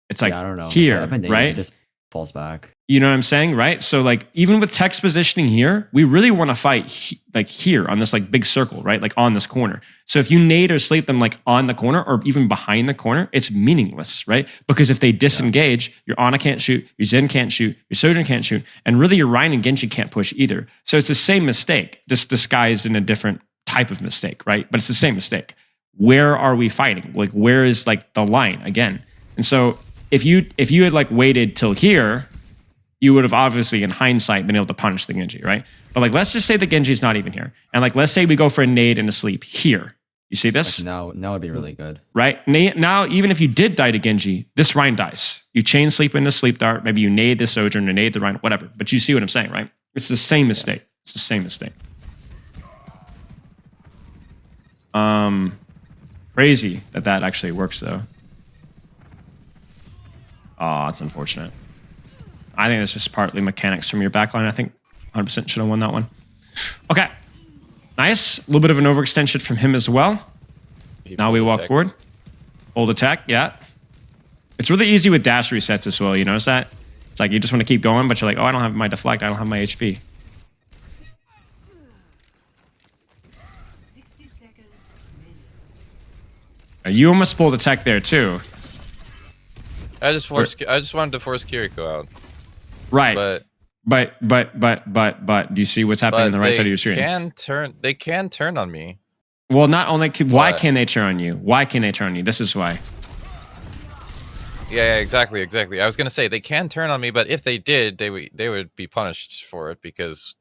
It's like I don't know. here, right? It just falls back. You know what I'm saying, right? So like even with Tech's positioning here, we really want to fight like here on this like big circle, right? Like on this corner. So if you nade or sleep them like on the corner or even behind the corner, it's meaningless, right? Because if they disengage, your Ana can't shoot, your Zen can't shoot, your Sojourn can't shoot, and really your Rhine and Genji can't push either. So it's the same mistake, just disguised in a different type of mistake, right? But it's the same mistake. Where are we fighting? Like where is like the line again? And so if you had like waited till here, you would have obviously, in hindsight, been able to punish the Genji, right? But like, let's just say the Genji's not even here. And like, let's say we go for a nade and a sleep here. You see this? Like now would be really good. Right? Now, even if you did die to Genji, this Rhine dies. You chain sleep into sleep dart. Maybe you nade the Sojourn or nade the Rhine, whatever. But you see what I'm saying, right? It's the same mistake. It's the same mistake. Crazy that actually works, though. Oh, it's unfortunate. I think it's just partly mechanics from your backline. I think 100% should have won that one. Okay. Nice. A little bit of an overextension from him as well. Now we walk forward. Hold attack, yeah. It's really easy with dash resets as well. You notice that? It's like you just want to keep going, but you're like, oh, I don't have my deflect. I don't have my HP. 60 seconds. You almost pulled attack there too. I just wanted to force Kiriko out. Right. But Do you see what's happening on the right side of your screen? They can turn on me. Well, not only why can they turn on you? Why can they turn on you? This is why. Yeah, exactly. I was gonna say they can turn on me, but if they did, they would be punished for it because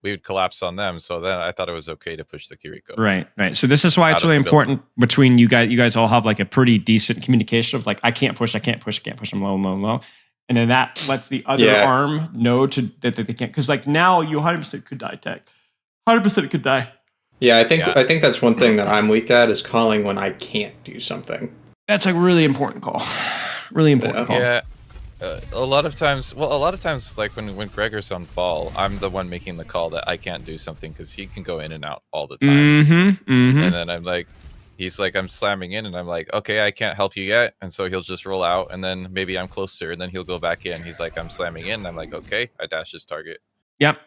we would collapse on them. So then I thought it was okay to push the Kiriko. Right. So this is why it's really important between you guys. You guys all have like a pretty decent communication of like, I can't push. I'm low. And then that lets the other arm know that they can't. Because like now you 100% could die, Tech. 100% could die. Yeah, I think that's one thing that I'm weak at is calling when I can't do something. That's a really important call. Really important call. Yeah. A lot of times, like when Gregor's on ball, I'm the one making the call that I can't do something because he can go in and out all the time. And then I'm like, he's like, I'm slamming in, and I'm like, okay, I can't help you yet, and so he'll just roll out, and then maybe I'm closer, and then he'll go back in. He's like, I'm slamming in, and I'm like, okay, I dash his target. Yep.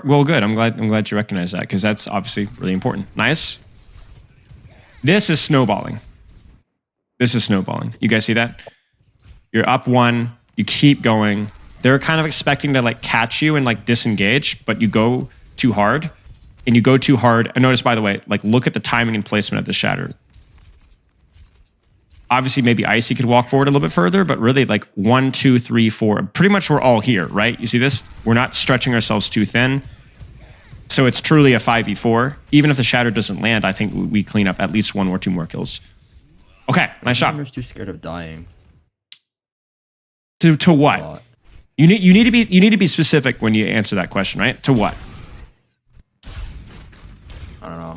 Well, good. I'm glad you recognize that because that's obviously really important. Nice. This is snowballing. You guys see that? You're up 1. You keep going. They're kind of expecting to like catch you and like disengage, but you go too hard. And notice, by the way, like look at the timing and placement of the shatter. Obviously, maybe Icy could walk forward a little bit further, but really like 1, 2, 3, 4. Pretty much we're all here, right? You see this? We're not stretching ourselves too thin. So it's truly a 5v4. Even if the shatter doesn't land, I think we clean up at least 1 or 2 more kills. Okay, nice shot. I'm too scared of dying. To what? You need to be specific when you answer that question, right? To what? I don't know.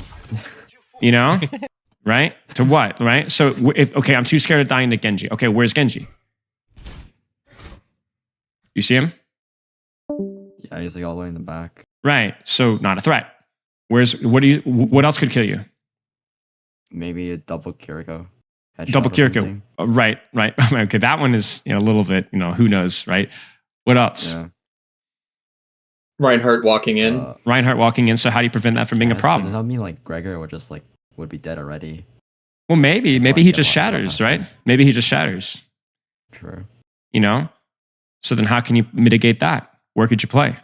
You know? Right? To what? Right? So I'm too scared of dying to Genji. Okay, where's Genji? You see him? Yeah, he's like all the way in the back. Right. So not a threat. What else could kill you? Maybe a double Kiriko. Double Kiriko. Right. Okay, that one is a little bit, who knows, right? What else? Yeah. Reinhardt walking in. Reinhardt walking in. So how do you prevent that from being a problem? Does that mean like Gregor would be dead already? Well, maybe he just shatters, right? Maybe he just shatters. True. So then how can you mitigate that? Where could you play?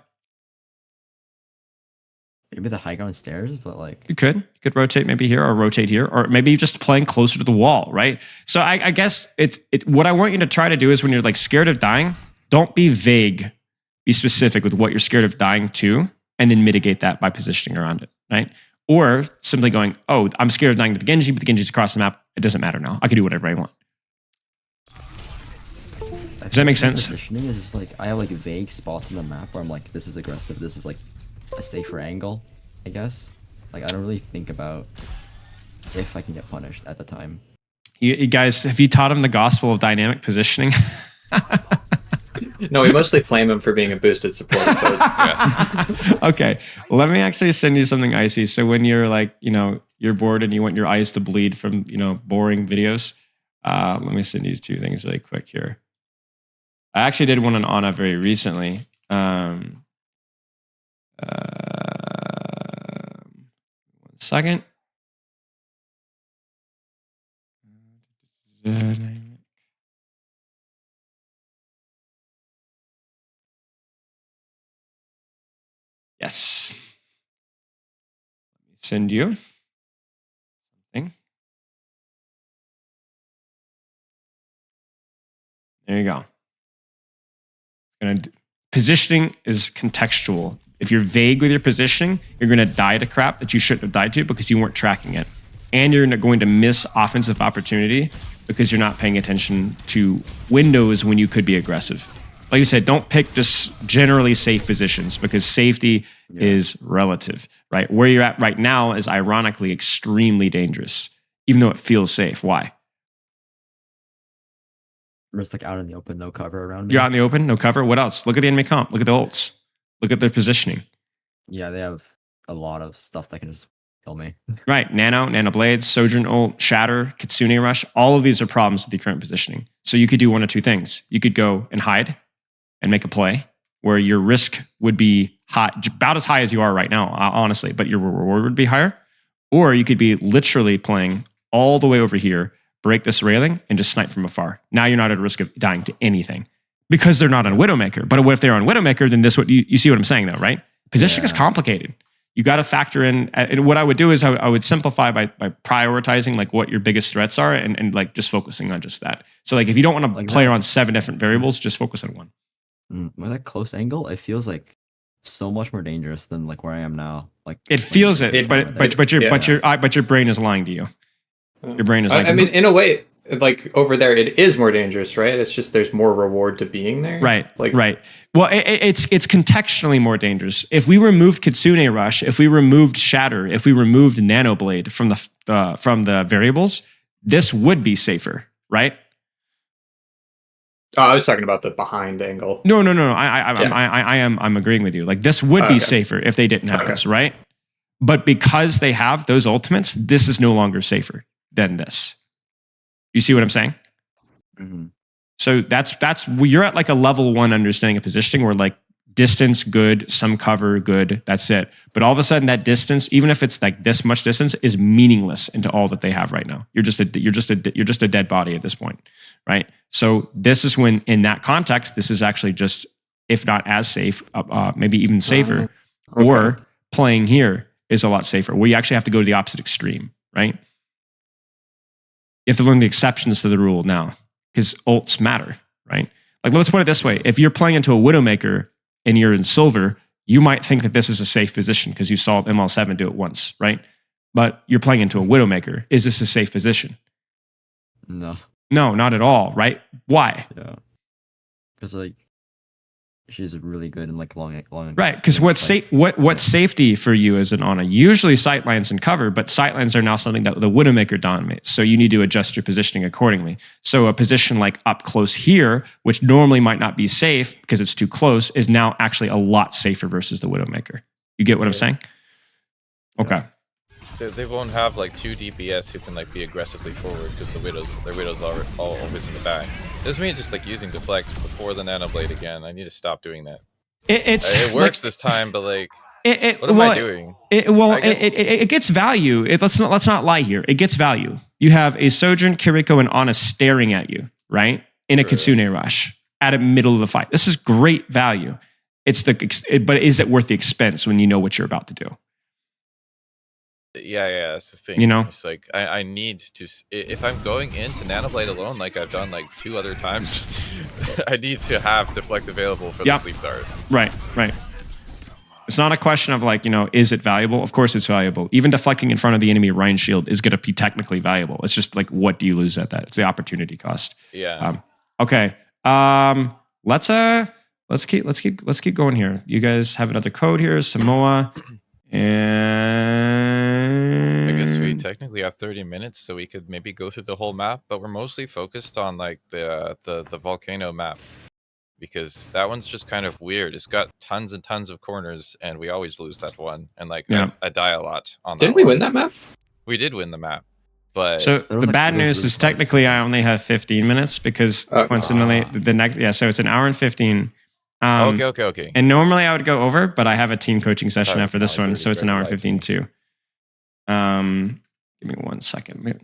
Maybe the high ground stairs, but like you could rotate maybe here or rotate here, or maybe just playing closer to the wall, right? So I guess what I want you to try to do is when you're like scared of dying, don't be vague. Be specific with what you're scared of dying to, and then mitigate that by positioning around it, right? Or simply going, oh, I'm scared of dying to the Genji, but the Genji's across the map. It doesn't matter now. I can do whatever I want. Does that make sense? Positioning is just like I have like vague spots on the map where I'm like, this is aggressive. This is like a safer angle, I guess. Like I don't really think about if I can get punished at the time. You guys, have you taught him the gospel of dynamic positioning? No, we mostly flame him for being a boosted support. But Yeah. Okay, let me actually send you something icy. So when you're like, you're bored and you want your eyes to bleed from, boring videos, let me send you 2 things really quick here. I actually did one on Ana very recently. One second. Yes. Let me send you something. There you go. Positioning is contextual. If you're vague with your positioning, you're going to die to crap that you shouldn't have died to because you weren't tracking it. And you're going to miss offensive opportunity because you're not paying attention to windows when you could be aggressive. Like you said, don't pick just generally safe positions because safety is relative, right? Where you're at right now is ironically extremely dangerous, even though it feels safe. Why? I'm just like out in the open, no cover around me. You're out in the open, no cover. What else? Look at the enemy comp. Look at the ults. Look at their positioning. Yeah, they have a lot of stuff that can just kill me. Right. Nano Blades, Sojourn ult, Shatter, Kitsune Rush. All of these are problems with the current positioning. So you could do one of two things. You could go and hide and make a play where your risk would be high, about as high as you are right now, honestly, but your reward would be higher. Or you could be literally playing all the way over here, break this railing, and just snipe from afar. Now you're not at risk of dying to anything because they're not on Widowmaker. But what if they're on Widowmaker? Then this what you see what I'm saying though, right? Positioning is complicated. You got to factor in. And what I would do is I would simplify by prioritizing like what your biggest threats are and like just focusing on just that. So like if you don't want to Like play that. on 7 different variables, just focus on one. With that close angle, it feels like so much more dangerous than like where I am now. Like It feels it, It- but your brain is lying to you. Your brain is like, I mean, in a way, like over there, it is more dangerous, right? It's just there's more reward to being there. right, Like, right. Well, it's contextually more dangerous. If we removed Kitsune Rush, if we removed Shatter, if we removed Nanoblade from the variables, this would be safer, right? Oh, I was talking about the behind angle. No. I'm agreeing with you. Like this would be Okay. safer if they didn't have Okay. this, right? But because they have those ultimates, this is no longer safer than this. You see what I'm saying? Mhm. So that's you're at like a level 1 understanding of positioning where like distance good, some cover good, that's it. But all of a sudden that distance, even if it's like this much distance, is meaningless into all that they have right now. You're just a dead body at this point, right? So this is when in that context, this is actually just if not as safe, maybe even safer, Okay. or playing here is a lot safer. Where you actually have to go to the opposite extreme, right? You have to learn the exceptions to the rule now because ults matter, right? Like let's put it this way: if you're playing into a Widowmaker and you're in silver, you might think that this is a safe position because you saw ML7 do it once, right? But you're playing into a Widowmaker. Is this a safe position? No. No, not at all, right? Why? Yeah. Because like she's really good in like long. Right, because what's safety for you as an Ana? Usually sightlines and cover, but sightlines are now something that the Widowmaker dominates. So you need to adjust your positioning accordingly. So a position like up close here, which normally might not be safe because it's too close, is now actually a lot safer versus the Widowmaker. You get what I'm saying? Okay. So they won't have like 2 DPS who can like be aggressively forward because their widows are all always in the back. This is me just like using deflect before the nano blade again. I need to stop doing that. It works this time, but like, what am I doing? It gets value. Let's not lie here. It gets value. You have a Sojourn, Kiriko, and Ana staring at you, right? In a True. Kitsune Rush at the middle of the fight. This is great value. But is it worth the expense when you know what you're about to do? Yeah, that's the thing. You know? It's like I need to. If I'm going into Nanoblade alone, like I've done like 2 other times, I need to have deflect available for the sleep dart. Right. It's not a question of like, is it valuable? Of course it's valuable. Even deflecting in front of the enemy Rhine shield is going to be technically valuable. It's just like, what do you lose at that? It's the opportunity cost. Yeah. Okay. Let's keep going here. You guys have another code here, Samoa. And I guess we technically have 30 minutes, so we could maybe go through the whole map, but we're mostly focused on like the volcano map because that one's just kind of weird. It's got tons and tons of corners, and we always lose that one. And like I die a lot on that. Didn't we win that map? We did win the map, but so the bad news is technically I only have 15 minutes because coincidentally the next so it's an hour and 15. Okay. And normally I would go over, but I have a team coaching session after this one, so it's an hour and very 15 too. Give me 1 second.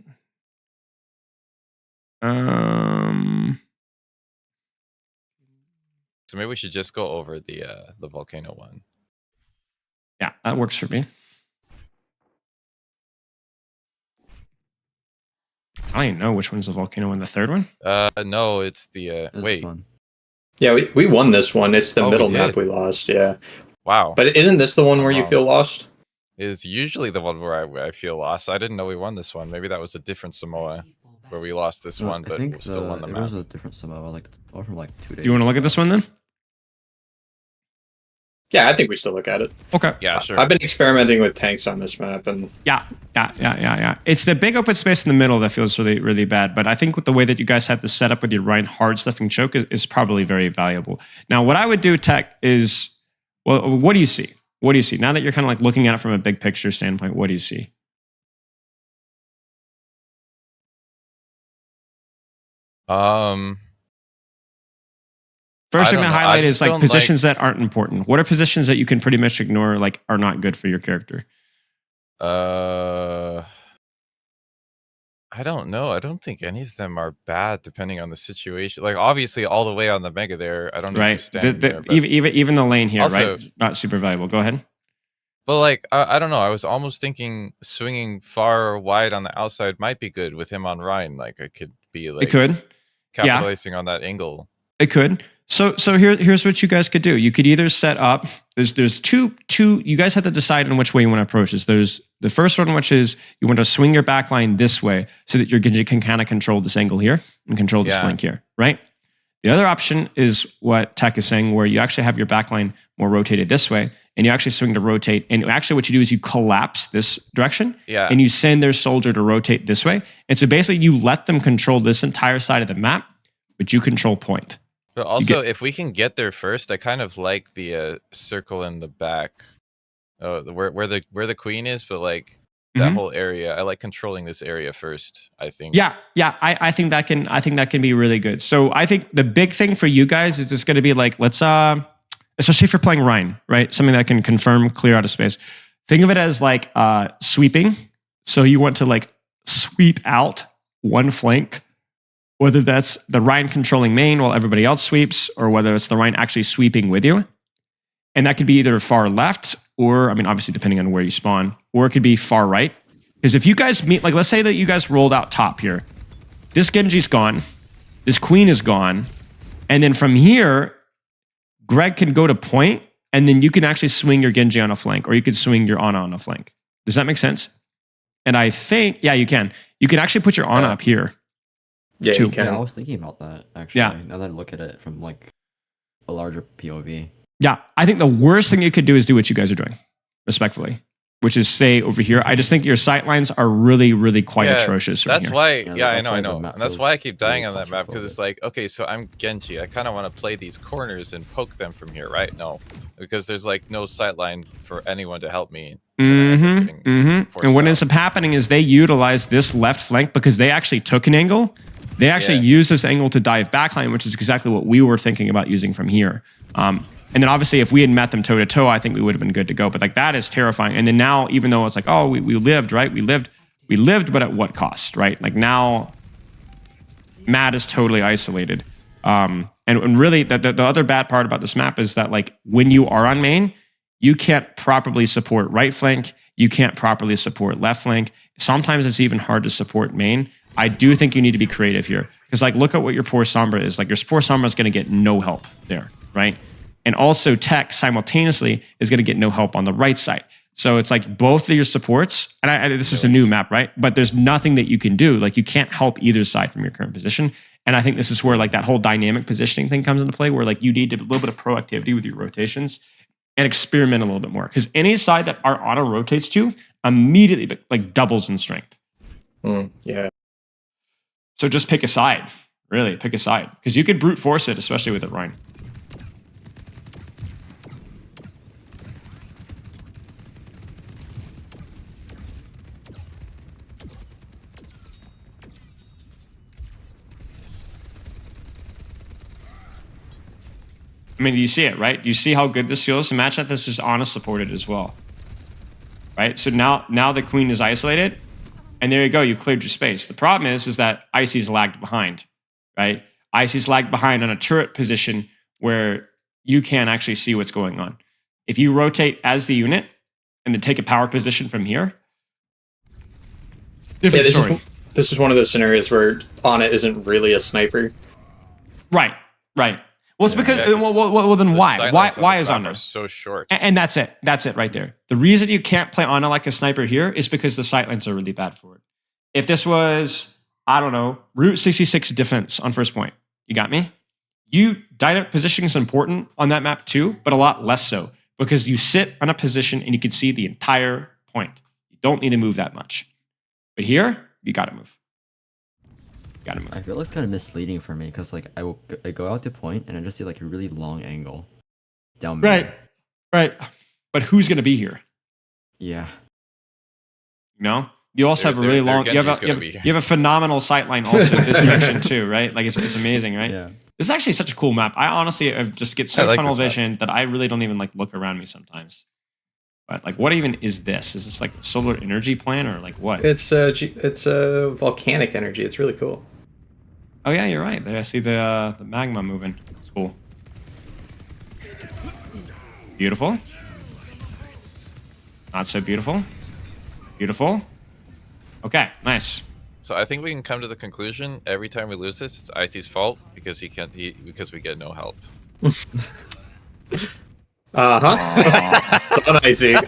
So maybe we should just go over the volcano one. Yeah, that works for me. I don't even know which one's the volcano one. The third one? No, it's the wait. Yeah, we won this one. It's the middle we map did. we lost. Yeah. Wow. But isn't this the one where you feel lost? Is usually the one where I feel lost. I didn't know we won this one. Maybe that was a different Samoa where we lost this one, but we still won the map. It was a different Samoa, like from like 2 days. Do you want to look at this one then? Yeah, I think we still look at it. Okay. Yeah, sure. I've been experimenting with tanks on this map, and Yeah. It's the big open space in the middle that feels really, really bad. But I think with the way that you guys have this set up with your Rhine hard stuffing choke is probably very valuable. Now, what I would do, Tech, is, well, what do you see? What do you see? Now that you're kind of like looking at it from a big picture standpoint, what do you see? First thing to highlight is like positions that aren't important. What are positions that you can pretty much ignore, like are not good for your character? I don't know. I don't think any of them are bad depending on the situation. Like obviously all the way on the mega there, I don't understand. Even the lane here, also, right? Not super valuable. Go ahead. But like I don't know. I was almost thinking swinging far wide on the outside might be good with him on Rhine. Like I could be like it could capitalizing on that angle. It could. So here's what you guys could do. You could either set up. There's two. You guys have to decide on which way you want to approach this. There's the first one, which is you want to swing your back line this way so that your Genji can kind of control this angle here and control this flank here, right? The other option is what Tech is saying, where you actually have your back line more rotated this way, and you actually swing to rotate. And actually, what you do is you collapse this direction, and you send their soldier to rotate this way. And so basically, you let them control this entire side of the map, but you control point. But also, if we can get there first, I kind of like the circle in the back, where the queen is, but like that whole area. I like controlling this area first. I think. Yeah. I think that can be really good. So I think the big thing for you guys is just going to be like, let's especially if you're playing Rhine, right? Something that can confirm, clear out of space. Think of it as like sweeping. So you want to like sweep out one flank. Whether that's the Rhine controlling main while everybody else sweeps, or whether it's the Rhine actually sweeping with you. And that could be either far left, or, I mean, obviously depending on where you spawn, or it could be far right. Because if you guys meet, like, let's say that you guys rolled out top here. This Genji's gone. This queen is gone. And then from here, Greg can go to point, and then you can actually swing your Genji on a flank, or you could swing your Ana on a flank. Does that make sense? And I think, yeah, you can. You can actually put your Ana up here. Yeah, you can. Yeah, I was thinking about that, actually. Yeah. Now that I look at it from like a larger POV. Yeah, I think the worst thing you could do is do what you guys are doing, respectfully, which is stay over here. I just think your sight lines are really, really quite atrocious. That's why, I know. And that's why I keep dying on that map, because it's like, okay, so I'm Genji. I kind of want to play these corners and poke them from here, right? No, because there's like no sight line for anyone to help me. And what ends up happening is they utilize this left flank because they actually took an angle. They actually use this angle to dive backline, which is exactly what we were thinking about using from here. And then obviously if we had met them toe to toe, I think we would have been good to go. But like that is terrifying. And then now, even though it's like, oh, we lived, right? We lived, but at what cost, right? Like now, Matt is totally isolated. And really, the other bad part about this map is that like when you are on main, you can't properly support right flank. You can't properly support left flank. Sometimes it's even hard to support main. I do think you need to be creative here. Because like, look at what your poor Sombra is. Like your poor Sombra is going to get no help there, right? And also Tech simultaneously is going to get no help on the right side. So it's like both of your supports, and this is a new map, right? But there's nothing that you can do. Like you can't help either side from your current position. And I think this is where like that whole dynamic positioning thing comes into play, where like you need a little bit of proactivity with your rotations and experiment a little bit more. Because any side that our auto rotates to immediately like doubles in strength. Yeah. So just pick a side, really, pick a side. Because you could brute force it, especially with it, Rhine. I mean, you see it, right? You see how good this feels? Imagine that this is Ana supported as well. Right? So now the queen is isolated. And there you go, you've cleared your space. The problem is that Icy's lagged behind, right? Icy's lagged behind on a turret position where you can't actually see what's going on. If you rotate as the unit and then take a power position from here, different story. This is one of those scenarios where Ana isn't really a sniper. Right. Well, it's because well then why? Why is Ana so short? And that's it. That's it right there. The reason you can't play Ana like a sniper here is because the sightlines are really bad for it. If this was, I don't know, Route 66 defense on first point, you got me? Dynamic positioning is important on that map too, but a lot less so. because you sit on a position and you can see the entire point. You don't need to move that much. But here, you gotta move. You gotta move. I feel like it's kind of misleading for me because like I go out to point and I just see like a really long angle down mid. Right. But who's gonna be here? Yeah. You know? You also have a really long. You have a phenomenal sight line also in this direction too, right? Like it's amazing, right? Yeah. This is actually such a cool map. I honestly just get so tunnel vision that I really don't even like look around me sometimes. But like, what even is this? Is this like a solar energy plant or like what? It's volcanic energy. It's really cool. Oh yeah, you're right. There, I see the magma moving. It's cool. Beautiful. Not so beautiful. Beautiful. Okay, nice. So I think we can come to the conclusion every time we lose this, it's Icy's fault because because we get no help. It's on Icy. I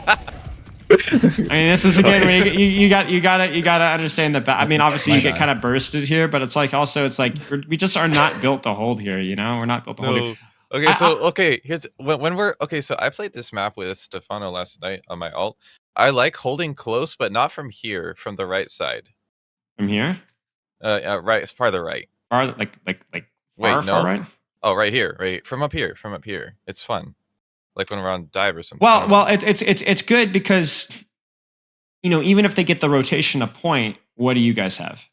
mean, this is again where you gotta understand that. I mean, obviously you get kind of bursted here, but it's like also it's like we just are not built to hold here. You know, we're not built to hold here. Okay, here's when we're okay. So I played this map with Stefano last night on my alt. I like holding close, but not from here, from the right side. From here? Right, it's farther right. Far, like Wait, far right? Oh, right here, right from up here, It's fun, like when we're on dive or something. Well, it's good because you know even if they get the rotation a point, what do you guys have?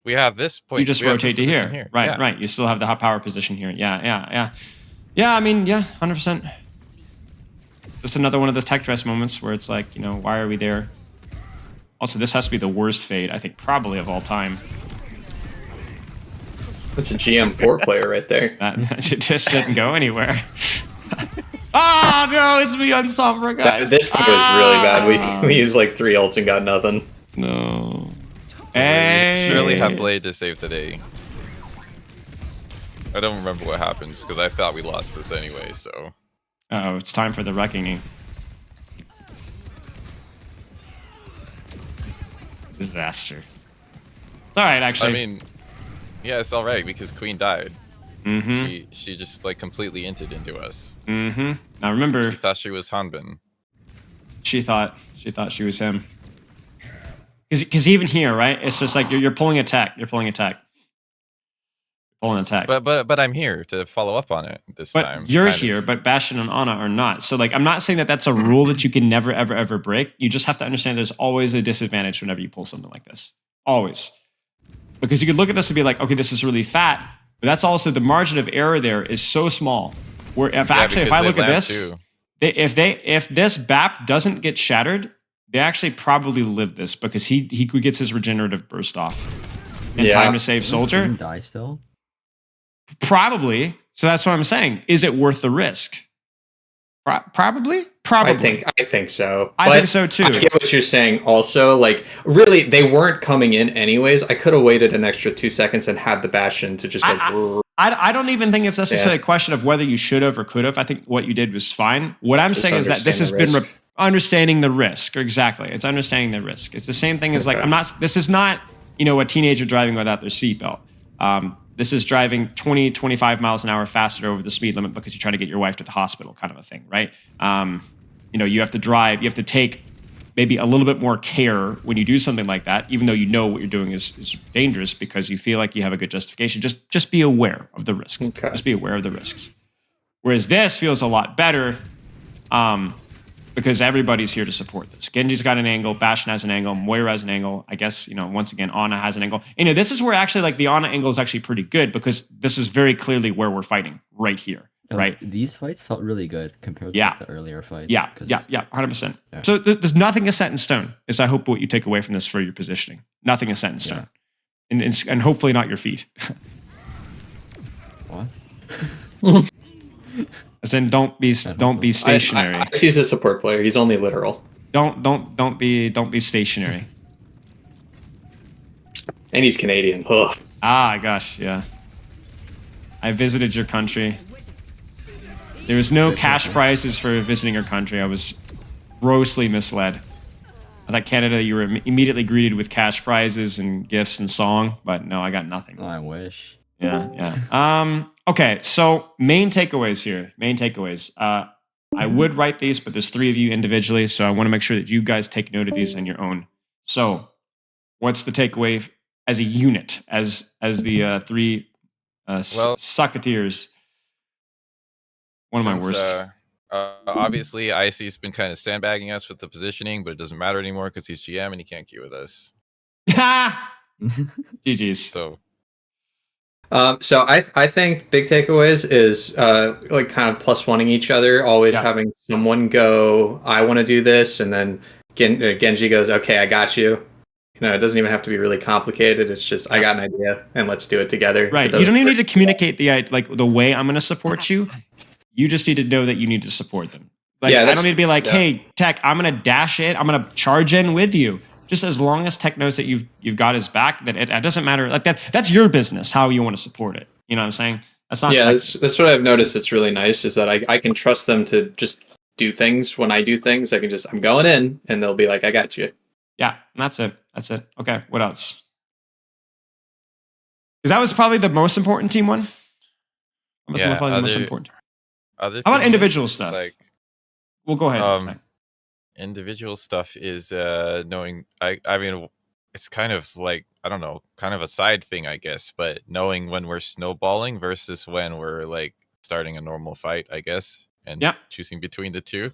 We have this point. You just rotate to here. Right, yeah. Right. You still have the hot power position here. Yeah. I mean, 100%. Just another one of those tech dress moments where it's like, you know, why are we there? Also, this has to be the worst fade, I think, probably of all time. That's a GM4 player right there. That just didn't go anywhere. Oh, no, it's me on Sombra, guys. This fade was really bad. We used like 3 ults and got nothing. No. We surely have Blade to save the day. I don't remember what happens because I thought we lost this anyway, so... Uh-oh, it's time for the reckoning. Disaster. It's alright, actually. I mean, yeah, it's alright because Queen died. Mm-hmm. She just like completely inted into us. Mm-hmm. Now remember... She thought she was Hanbin. She thought she was him. Because even here, right? It's just like you're pulling attack. You're pulling attack. Pulling attack. But I'm here to follow up on it this time. But you're here, but Bastion and Ana are not. So like I'm not saying that that's a rule that you can never ever break. You just have to understand there's always a disadvantage whenever you pull something like this. Always. Because you could look at this and be like, okay, this is really fat. But that's also the margin of error there is so small. Where if I look at this, if this BAP doesn't get shattered, they actually probably live this because he gets his regenerative burst off in time to save soldier. He die still? Probably. So that's what I'm saying. Is it worth the risk? Probably. I think so. I think so too. I get what you're saying. Also, like really, they weren't coming in anyways. I could have waited an extra 2 seconds and had the Bastion to just go. I don't even think it's necessarily a question of whether you should have or could have. I think what you did was fine. What I'm saying is that this has been understanding the risk. Exactly. It's understanding the risk. It's the same thing as like this is not, you know, a teenager driving without their seatbelt. This is driving 20, 25 miles an hour faster over the speed limit because you're trying to get your wife to the hospital kind of a thing, right? You know, you have to drive, you have to take maybe a little bit more care when you do something like that, even though you know what you're doing is dangerous because you feel like you have a good justification. Just be aware of the risks. Okay. Just be aware of the risks. Whereas this feels a lot better because everybody's here to support this. Genji's got an angle, Bastion has an angle, Moira has an angle. I guess, you know, once again, Ana has an angle. You know, this is where actually like the Ana angle is actually pretty good because this is very clearly where we're fighting right here. Right. These fights felt really good compared to the earlier fights. Yeah, 100%. Yeah. So there's nothing is set in stone. Is I hope what you take away from this for your positioning. Nothing is set in stone, and hopefully not your feet. What? As in, don't be stationary. He's a support player. He's only literal. Don't be stationary. And he's Canadian. Ugh. Ah, gosh, yeah. I visited your country. There was no cash prizes for visiting your country. I was grossly misled. I thought Canada, you were immediately greeted with cash prizes and gifts and song, but no, I got nothing. Oh, I wish. Yeah. Okay, so main takeaways here. Main takeaways. I would write these, but there's 3 of you individually, so I want to make sure that you guys take note of these on your own. So, what's the takeaway as a unit, as the 3 sucketeers? One of my worst. Obviously, Icy's been kind of sandbagging us with the positioning, but it doesn't matter anymore because he's GM and he can't queue with us. GG's. So I think big takeaways is like kind of plus oneing each other, always having someone go, I want to do this, and then Genji goes, okay, I got you. You know, it doesn't even have to be really complicated. It's just I got an idea and let's do it together. Right. You don't even need to communicate the way I'm going to support you. You just need to know that you need to support them. Like, I don't need to be like, hey, Tech, I'm going to dash it. I'm going to charge in with you. Just as long as Tech knows that you've got his back, that it doesn't matter. Like that's your business, how you want to support it. You know what I'm saying? That's not. Yeah, that's what I've noticed. It's really nice is that I can trust them to just do things. When I do things, I can just, I'm going in and they'll be like, I got you. Yeah, that's it. That's it. Okay, what else? Because that was probably the most important team one. That was probably the most important. How about individual stuff? Like, well, go ahead. Individual stuff is knowing. I mean, it's kind of like, I don't know, kind of a side thing, I guess. But knowing when we're snowballing versus when we're like starting a normal fight, I guess, and choosing between the two.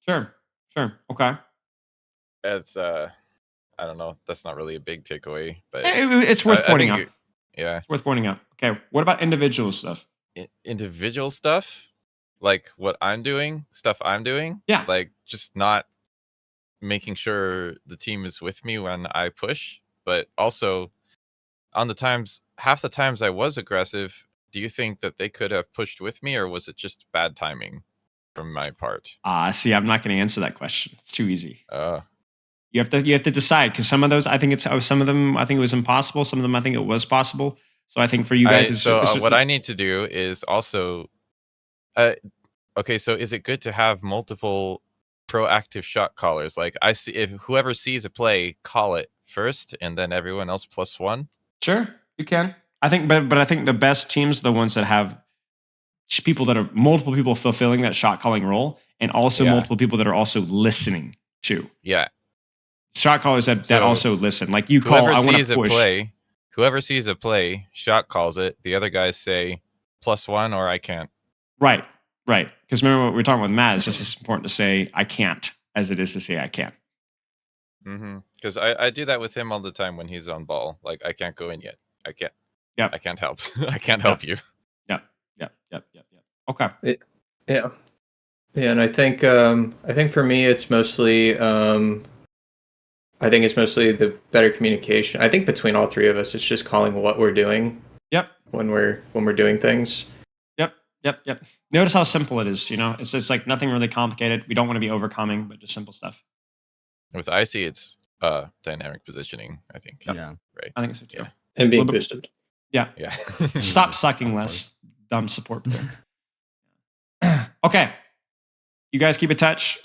Sure. Okay. That's I don't know. That's not really a big takeaway, but it's worth pointing out. Yeah, it's worth pointing out. Okay, what about individual stuff? Individual stuff, like what I'm doing, stuff I'm doing. Yeah, like just not making sure the team is with me when I push, but also on the times, half the times I was aggressive. Do you think that they could have pushed with me, or was it just bad timing from my part? See, I'm not going to answer that question. It's too easy. You have to decide, because some of those, I think some of them I think it was impossible. Some of them I think it was possible. So I think for you guys, what I need to do is also, okay. So is it good to have multiple proactive shot callers? Like I see, if whoever sees a play, call it first, and then everyone else plus one. Sure, you can. I think, but I think the best teams are the ones that have people that are multiple people fulfilling that shot calling role, and also multiple people that are also listening to. Yeah. Shot callers that also listen. Like you call, I want to push. Whoever sees a play, shot calls it. The other guys say +1 or I can't. Right. Because remember what we were talking about with Matt, it's just as important to say I can't as it is to say I can. Because I do that with him all the time when he's on ball. Like, I can't go in yet. I can't. Yeah. I can't help. I can't help you. Yep. Okay. Yeah, and I think for me it's mostly I think it's mostly the better communication. I think between all 3 of us, it's just calling what we're doing. Yep. When we're doing things. Yep. Notice how simple it is. You know, it's like nothing really complicated. We don't want to be overcoming, but just simple stuff. With IC, it's dynamic positioning, I think. Yep. Yeah. Right. I think so too. Yeah. And being boosted. Yeah. Stop sucking less. Dumb support player. Okay. You guys keep in touch.